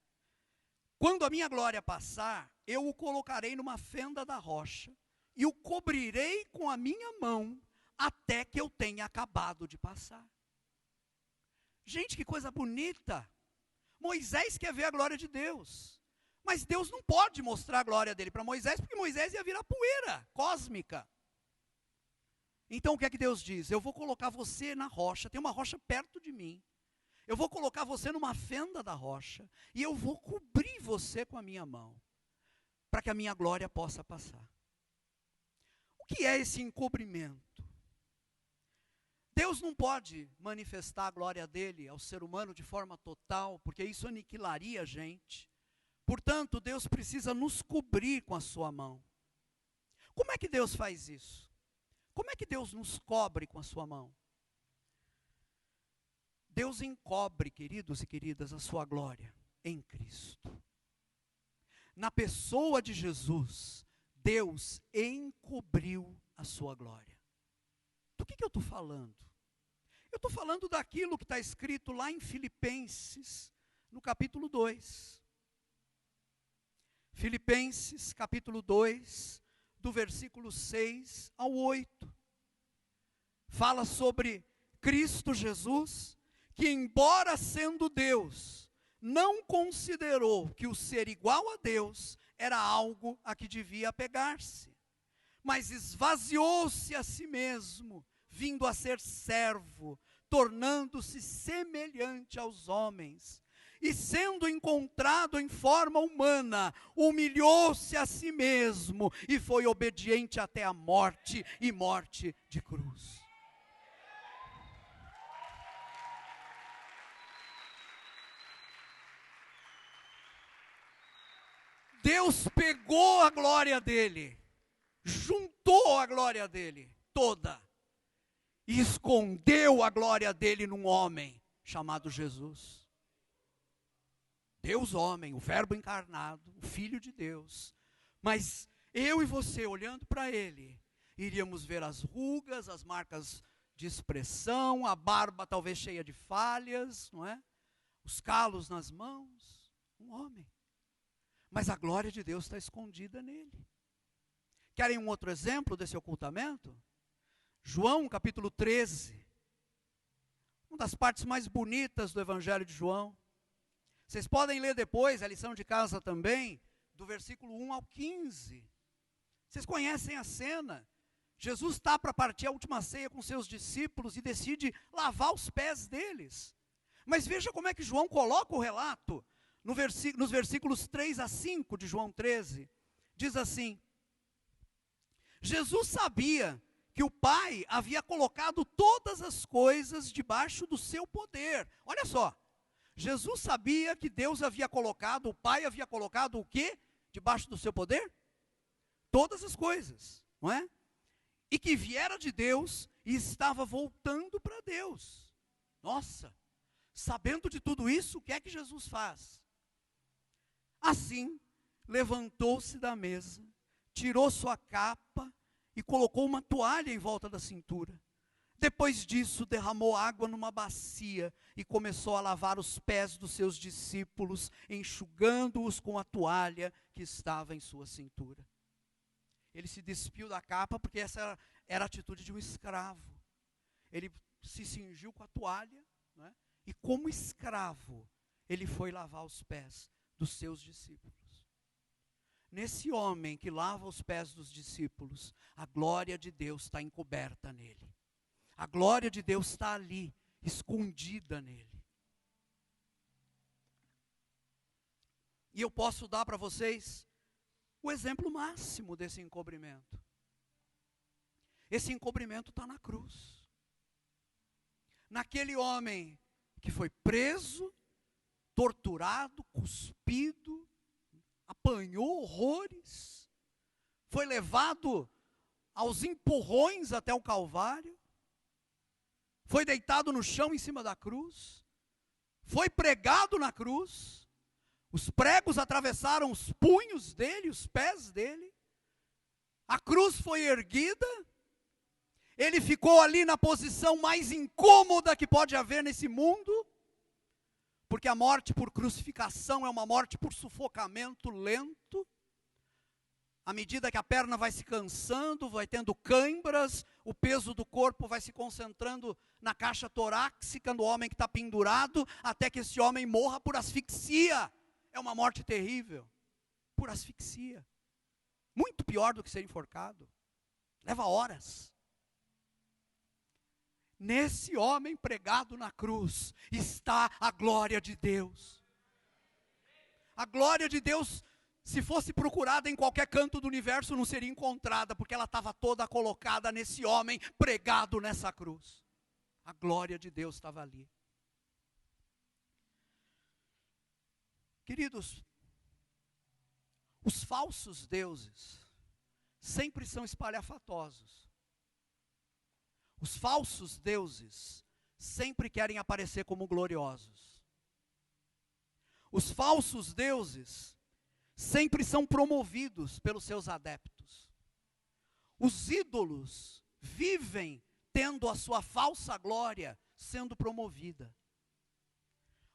Quando a minha glória passar, eu o colocarei numa fenda da rocha e o cobrirei com a minha mão até que eu tenha acabado de passar. Gente, que coisa bonita! Moisés quer ver a glória de Deus, mas Deus não pode mostrar a glória dele para Moisés, porque Moisés ia virar poeira cósmica. Então o que é que Deus diz? Eu vou colocar você na rocha, tem uma rocha perto de mim. Eu vou colocar você numa fenda da rocha e eu vou cobrir você com a minha mão, para que a minha glória possa passar. O que é esse encobrimento? Deus não pode manifestar a glória dele ao ser humano de forma total, porque isso aniquilaria a gente. Portanto, Deus precisa nos cobrir com a sua mão. Como é que Deus faz isso? Como é que Deus nos cobre com a sua mão? Deus encobre, queridos e queridas, a sua glória em Cristo. Na pessoa de Jesus, Deus encobriu a sua glória. Do que eu estou falando? Eu estou falando daquilo que está escrito lá em Filipenses, no capítulo 2. Filipenses, capítulo 2, do versículo 6 ao 8. Fala sobre Cristo Jesus, que embora sendo Deus, não considerou que o ser igual a Deus era algo a que devia apegar-se, mas esvaziou-se a si mesmo, vindo a ser servo, tornando-se semelhante aos homens. E sendo encontrado em forma humana, humilhou-se a si mesmo e foi obediente até a morte, e morte de cruz. Deus pegou a glória dele, juntou a glória dele toda, e escondeu a glória dele num homem chamado Jesus. Deus homem, o verbo encarnado, o Filho de Deus. Mas eu e você, olhando para ele, iríamos ver as rugas, as marcas de expressão, a barba talvez cheia de falhas, não é? Os calos nas mãos, um homem. Mas a glória de Deus está escondida nele. Querem um outro exemplo desse ocultamento? João capítulo 13. Uma das partes mais bonitas do Evangelho de João. Vocês podem ler depois, a lição de casa também, do versículo 1 ao 15. Vocês conhecem a cena. Jesus está para partir a última ceia com seus discípulos e decide lavar os pés deles. Mas veja como é que João coloca o relato. Nos versículos 3 a 5 de João 13, diz assim: Jesus sabia que o Pai havia colocado todas as coisas debaixo do seu poder. Olha só, Jesus sabia que Deus havia colocado, o Pai havia colocado o quê? Debaixo do seu poder? Todas as coisas, não é? E que viera de Deus e estava voltando para Deus. Nossa, sabendo de tudo isso, o que é que Jesus faz? Assim, levantou-se da mesa, tirou sua capa e colocou uma toalha em volta da cintura. Depois disso, derramou água numa bacia e começou a lavar os pés dos seus discípulos, enxugando-os com a toalha que estava em sua cintura. Ele se despiu da capa porque essa era a atitude de um escravo. Ele se cingiu com a toalha, né? E como escravo, ele foi lavar os pés dos seus discípulos. Nesse homem que lava os pés dos discípulos, a glória de Deus está encoberta nele. A glória de Deus está ali, escondida nele. E eu posso dar para vocês o exemplo máximo desse encobrimento. Esse encobrimento está na cruz. Naquele homem que foi preso, torturado, cuspido, apanhou horrores, foi levado aos empurrões até o Calvário, foi deitado no chão em cima da cruz, foi pregado na cruz, os pregos atravessaram os punhos dele, os pés dele, a cruz foi erguida, ele ficou ali na posição mais incômoda que pode haver nesse mundo, porque a morte por crucificação é uma morte por sufocamento lento. À medida que a perna vai se cansando, vai tendo cãibras, o peso do corpo vai se concentrando na caixa torácica do homem que está pendurado, até que esse homem morra por asfixia. É uma morte terrível, por asfixia. Muito pior do que ser enforcado. Leva horas. Nesse homem pregado na cruz está a glória de Deus. A glória de Deus, se fosse procurada em qualquer canto do universo, não seria encontrada, porque ela estava toda colocada nesse homem pregado nessa cruz. A glória de Deus estava ali. Queridos, os falsos deuses sempre são espalhafatosos. Os falsos deuses sempre querem aparecer como gloriosos. Os falsos deuses sempre são promovidos pelos seus adeptos. Os ídolos vivem tendo a sua falsa glória sendo promovida.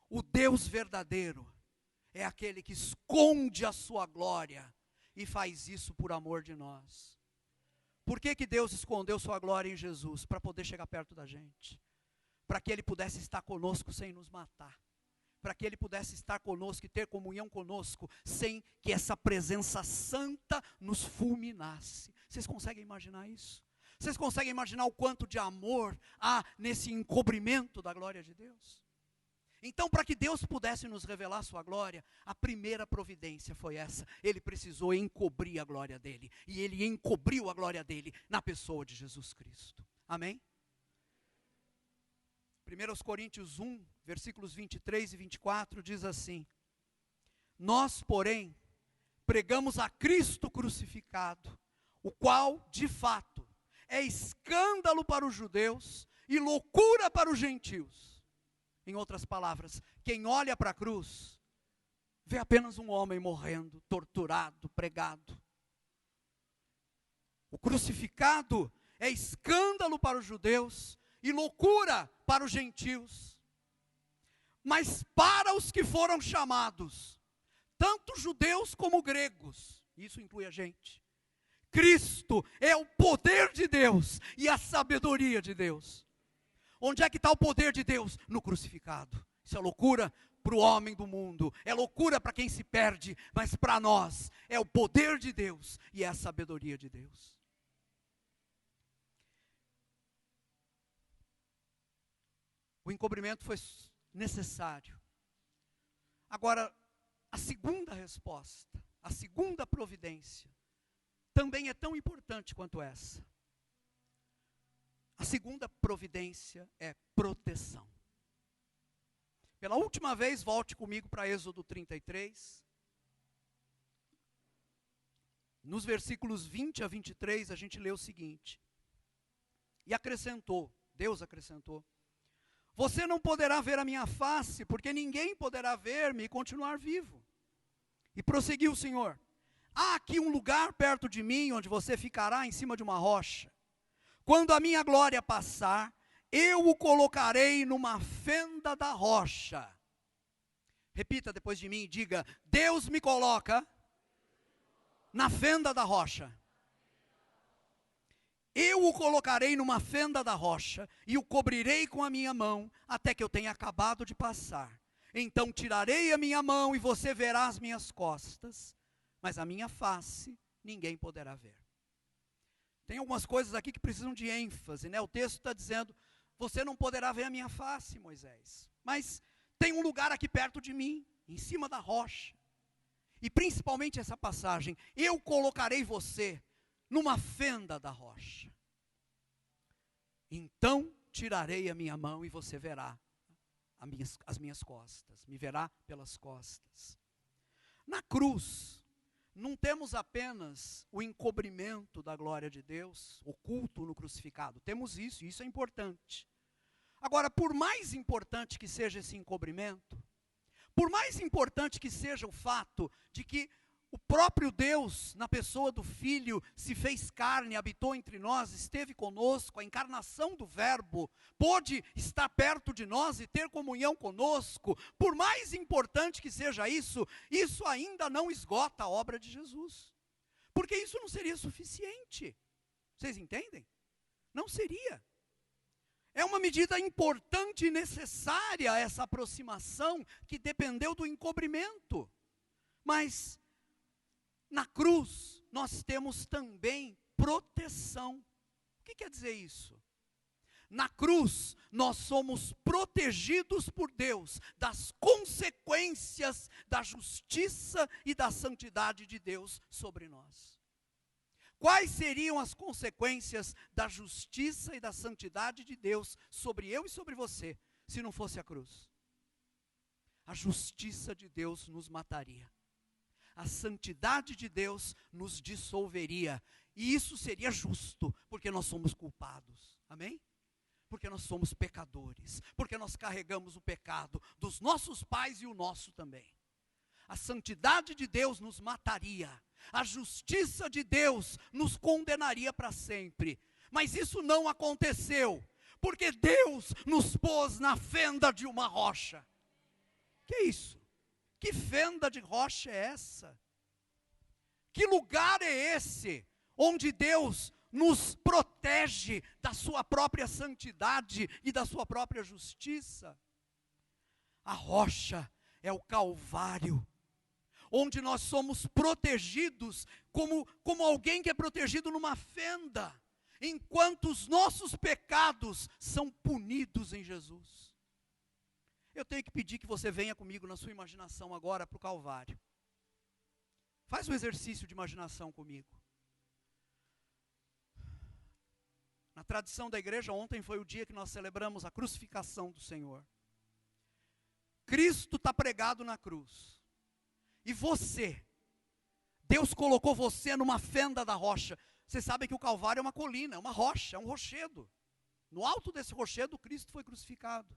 O Deus verdadeiro é aquele que esconde a sua glória e faz isso por amor de nós. Por que Deus escondeu sua glória em Jesus? Para poder chegar perto da gente. Para que Ele pudesse estar conosco sem nos matar. Para que Ele pudesse estar conosco e ter comunhão conosco, sem que essa presença santa nos fulminasse. Vocês conseguem imaginar isso? Vocês conseguem imaginar o quanto de amor há nesse encobrimento da glória de Deus? Então, para que Deus pudesse nos revelar a sua glória, a primeira providência foi essa. Ele precisou encobrir a glória dele. E Ele encobriu a glória dele na pessoa de Jesus Cristo. Amém? 1 Coríntios 1, versículos 23 e 24, diz assim: nós, porém, pregamos a Cristo crucificado, o qual, de fato, é escândalo para os judeus e loucura para os gentios. Em outras palavras, quem olha para a cruz, vê apenas um homem morrendo, torturado, pregado. O crucificado é escândalo para os judeus e loucura para os gentios. Mas para os que foram chamados, tanto judeus como gregos, isso inclui a gente, Cristo é o poder de Deus e a sabedoria de Deus. Onde é que está o poder de Deus? No crucificado. Isso é loucura para o homem do mundo, é loucura para quem se perde, mas para nós é o poder de Deus e é a sabedoria de Deus. O encobrimento foi necessário. Agora, a segunda resposta, a segunda providência, também é tão importante quanto essa. A segunda providência é proteção. Pela última vez, volte comigo para Êxodo 33. Nos versículos 20 a 23, a gente lê o seguinte: e acrescentou, Deus acrescentou: você não poderá ver a minha face, porque ninguém poderá ver-me e continuar vivo. E prosseguiu o Senhor: há aqui um lugar perto de mim, onde você ficará em cima de uma rocha. Quando a minha glória passar, eu o colocarei numa fenda da rocha. Repita depois de mim e diga: Deus me coloca na fenda da rocha. Eu o colocarei numa fenda da rocha e o cobrirei com a minha mão até que eu tenha acabado de passar. Então tirarei a minha mão e você verá as minhas costas, mas a minha face ninguém poderá ver. Tem algumas coisas aqui que precisam de ênfase, né? O texto está dizendo: você não poderá ver a minha face, Moisés, mas tem um lugar aqui perto de mim, em cima da rocha. E principalmente essa passagem: eu colocarei você numa fenda da rocha. Então tirarei a minha mão e você verá as minhas costas, me verá pelas costas. Na cruz, não temos apenas o encobrimento da glória de Deus, oculto no crucificado. Temos isso, e isso é importante. Agora, por mais importante que seja esse encobrimento, por mais importante que seja o fato de que o próprio Deus, na pessoa do Filho, se fez carne, habitou entre nós, esteve conosco, a encarnação do Verbo, pôde estar perto de nós e ter comunhão conosco, por mais importante que seja isso, isso ainda não esgota a obra de Jesus, porque isso não seria suficiente. Vocês entendem? Não seria. É uma medida importante e necessária essa aproximação que dependeu do encobrimento, mas na cruz, nós temos também proteção. O que quer dizer isso? Na cruz, nós somos protegidos por Deus das consequências da justiça e da santidade de Deus sobre nós. Quais seriam as consequências da justiça e da santidade de Deus sobre eu e sobre você, se não fosse a cruz? A justiça de Deus nos mataria. A santidade de Deus nos dissolveria, e isso seria justo, porque nós somos culpados, amém? Porque nós somos pecadores, porque nós carregamos o pecado dos nossos pais e o nosso também. A santidade de Deus nos mataria, a justiça de Deus nos condenaria para sempre, Mas isso não aconteceu, porque Deus nos pôs na fenda de uma rocha. Que isso? Que fenda de rocha é essa? Que lugar é esse, onde Deus nos protege da sua própria santidade e da sua própria justiça? A rocha é o Calvário, onde nós somos protegidos como alguém que é protegido numa fenda, enquanto os nossos pecados são punidos em Jesus. Eu tenho que pedir que você venha comigo na sua imaginação agora para o Calvário. Faz um exercício de imaginação comigo. Na tradição da igreja, ontem foi o dia que nós celebramos a crucificação do Senhor. Cristo está pregado na cruz. E você, Deus colocou você numa fenda da rocha. Você sabe que o Calvário é uma colina, é uma rocha, é um rochedo. No alto desse rochedo, Cristo foi crucificado.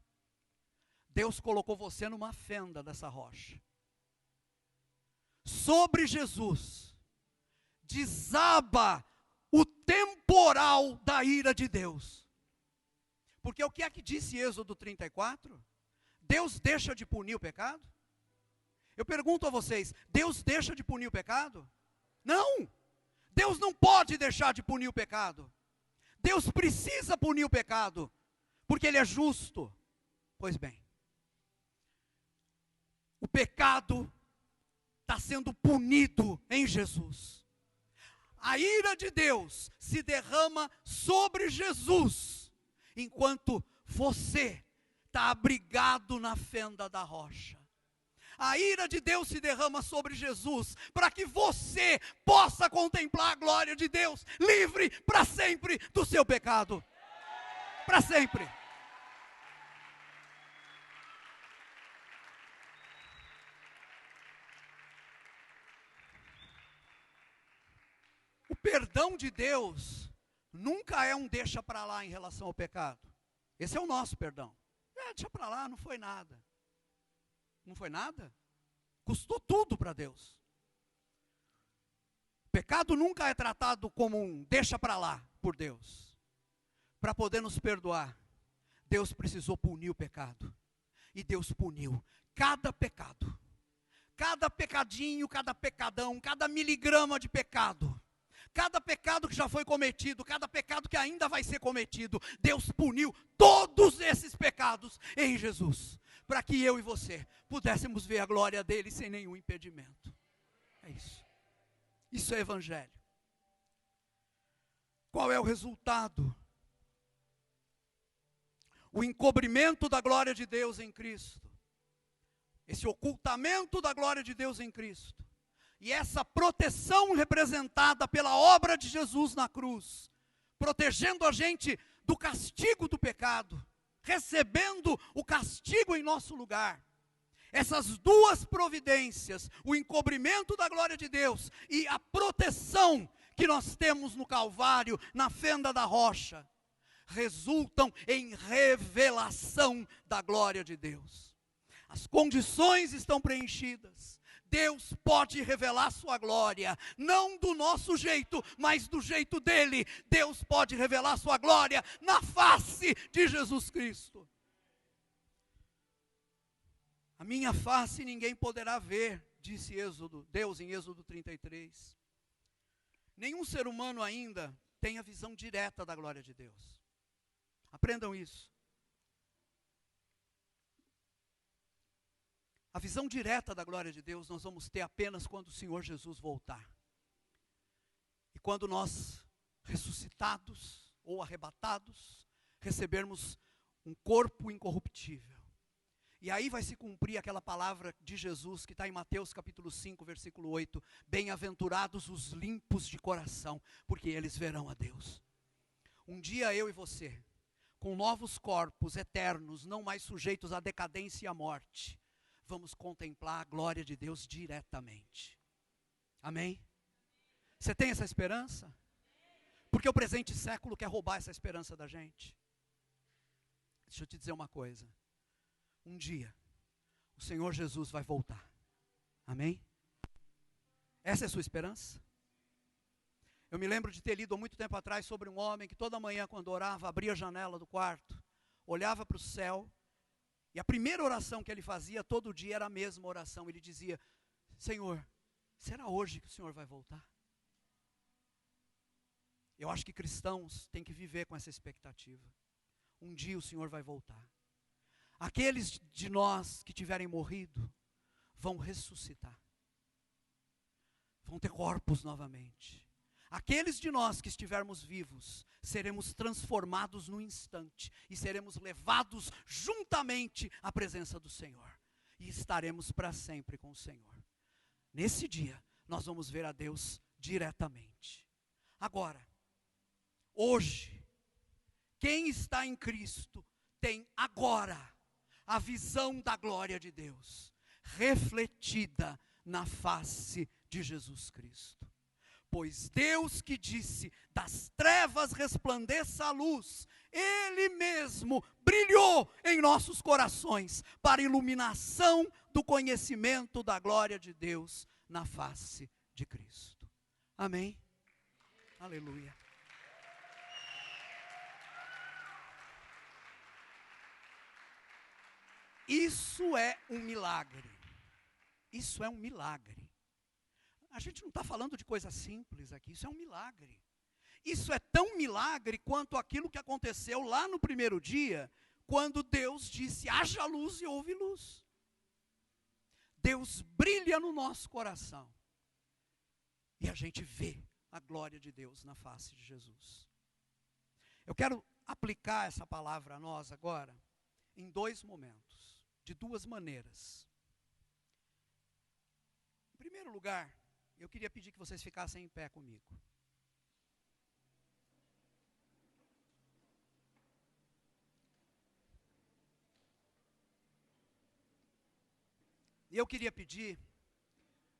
Deus colocou você numa fenda dessa rocha. Sobre Jesus, desaba o temporal da ira de Deus. Porque o que é que disse Êxodo 34? Deus deixa de punir o pecado? Eu pergunto a vocês, Deus deixa de punir o pecado? Não! Deus não pode deixar de punir o pecado. Deus precisa punir o pecado, porque Ele é justo. Pois bem, o pecado está sendo punido em Jesus. A ira de Deus se derrama sobre Jesus, enquanto você está abrigado na fenda da rocha. A ira de Deus se derrama sobre Jesus, para que você possa contemplar a glória de Deus, livre para sempre do seu pecado. Para sempre. O perdão de Deus nunca é um deixa para lá em relação ao pecado. Esse é o nosso perdão. Deixa para lá, não foi nada. Não foi nada? Custou tudo para Deus. O pecado nunca é tratado como um deixa para lá por Deus. Para poder nos perdoar, Deus precisou punir o pecado. E Deus puniu cada pecado. Cada pecadinho, cada pecadão, cada miligrama de pecado. Cada pecado que já foi cometido, cada pecado que ainda vai ser cometido, Deus puniu todos esses pecados em Jesus, para que eu e você pudéssemos ver a glória dele sem nenhum impedimento. É isso. Isso é evangelho. Qual é o resultado? O encobrimento da glória de Deus em Cristo. Esse ocultamento da glória de Deus em Cristo. E essa proteção representada pela obra de Jesus na cruz, protegendo a gente do castigo do pecado, recebendo o castigo em nosso lugar. Essas duas providências, o encobrimento da glória de Deus e a proteção que nós temos no Calvário, na fenda da rocha, resultam em revelação da glória de Deus. As condições estão preenchidas. Deus pode revelar sua glória, não do nosso jeito, mas do jeito dele. Deus pode revelar sua glória na face de Jesus Cristo. A minha face ninguém poderá ver, disse Deus em Êxodo 33. Nenhum ser humano ainda tem a visão direta da glória de Deus. Aprendam isso. A visão direta da glória de Deus nós vamos ter apenas quando o Senhor Jesus voltar. E quando nós, ressuscitados ou arrebatados, recebermos um corpo incorruptível. E aí vai se cumprir aquela palavra de Jesus que está em Mateus capítulo 5, versículo 8. Bem-aventurados os limpos de coração, porque eles verão a Deus. Um dia eu e você, com novos corpos eternos, não mais sujeitos à decadência e à morte, vamos contemplar a glória de Deus diretamente. Amém? Você tem essa esperança? Porque o presente século quer roubar essa esperança da gente. Deixa eu te dizer uma coisa. Um dia, o Senhor Jesus vai voltar. Amém? Essa é a sua esperança? Eu me lembro de ter lido há muito tempo atrás sobre um homem que toda manhã, quando orava, abria a janela do quarto, olhava para o céu, e a primeira oração que ele fazia todo dia era a mesma oração. Ele dizia: Senhor, será hoje que o Senhor vai voltar? Eu acho que cristãos têm que viver com essa expectativa. Um dia o Senhor vai voltar. Aqueles de nós que tiverem morrido vão ressuscitar. Vão ter corpos novamente. Aqueles de nós que estivermos vivos, seremos transformados num instante e seremos levados juntamente à presença do Senhor. E estaremos para sempre com o Senhor. Nesse dia, nós vamos ver a Deus diretamente. Agora, hoje, quem está em Cristo tem agora a visão da glória de Deus refletida na face de Jesus Cristo. Pois Deus que disse, das trevas resplandeça a luz, Ele mesmo brilhou em nossos corações para iluminação do conhecimento da glória de Deus na face de Cristo. Amém? Aleluia. Isso é um milagre. Isso é um milagre. A gente não está falando de coisa simples aqui, isso é um milagre. Isso é tão milagre quanto aquilo que aconteceu lá no primeiro dia, quando Deus disse, haja luz e houve luz. Deus brilha no nosso coração. E a gente vê a glória de Deus na face de Jesus. Eu quero aplicar essa palavra a nós agora, em dois momentos, de duas maneiras. Em primeiro lugar, eu queria pedir que vocês ficassem em pé comigo. E eu queria pedir,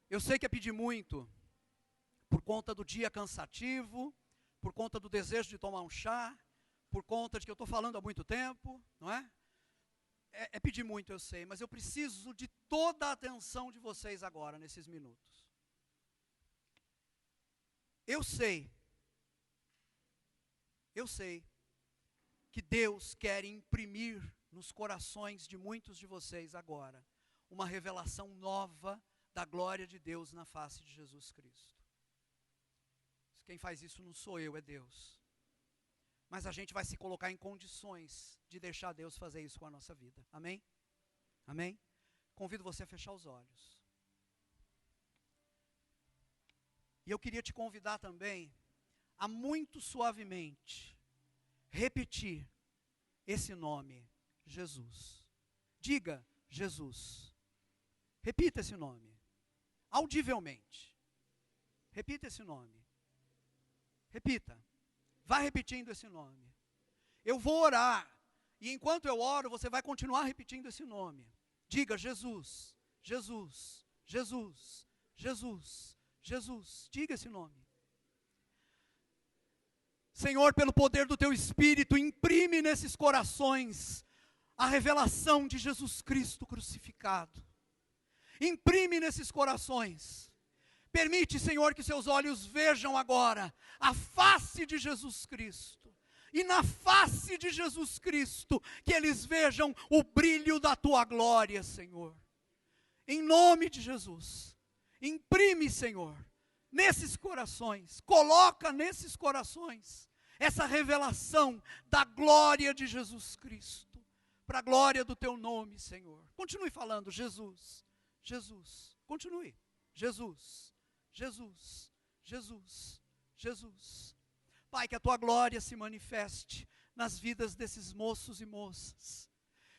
eu sei que é pedir muito, por conta do dia cansativo, por conta do desejo de tomar um chá, por conta de que eu estou falando há muito tempo, não é? É pedir muito, eu sei, mas eu preciso de toda a atenção de vocês agora, nesses minutos. Eu sei que Deus quer imprimir nos corações de muitos de vocês agora uma revelação nova da glória de Deus na face de Jesus Cristo. Quem faz isso não sou eu, é Deus. Mas a gente vai se colocar em condições de deixar Deus fazer isso com a nossa vida. Amém? Amém? Convido você a fechar os olhos. E eu queria te convidar também a muito suavemente repetir esse nome, Jesus. Diga Jesus. Repita esse nome, audivelmente. Repita esse nome. Repita. Vá repetindo esse nome. Eu vou orar. E enquanto eu oro, você vai continuar repetindo esse nome. Diga Jesus, Jesus, Jesus, Jesus. Jesus, diga esse nome. Senhor, pelo poder do Teu Espírito, imprime nesses corações a revelação de Jesus Cristo crucificado. Imprime nesses corações. Permite, Senhor, que seus olhos vejam agora a face de Jesus Cristo. E na face de Jesus Cristo, que eles vejam o brilho da Tua glória, Senhor. Em nome de Jesus. Imprime, Senhor, nesses corações, coloca nesses corações essa revelação da glória de Jesus Cristo, para a glória do Teu nome, Senhor. Continue falando, Jesus, Jesus, continue, Jesus, Jesus, Jesus, Jesus. Pai, que a Tua glória se manifeste nas vidas desses moços e moças,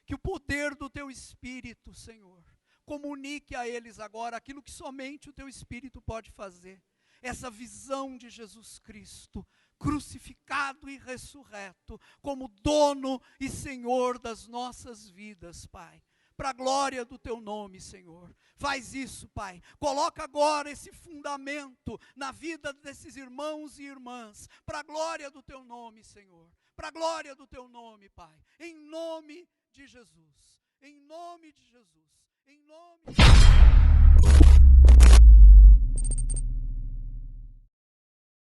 que o poder do Teu Espírito, Senhor, comunique a eles agora aquilo que somente o Teu Espírito pode fazer. Essa visão de Jesus Cristo, crucificado e ressurreto, como dono e Senhor das nossas vidas, Pai. Para a glória do Teu nome, Senhor. Faz isso, Pai. Coloca agora esse fundamento na vida desses irmãos e irmãs. Para a glória do Teu nome, Senhor. Para a glória do Teu nome, Pai. Em nome de Jesus. Em nome de Jesus. Em nome de Jesus.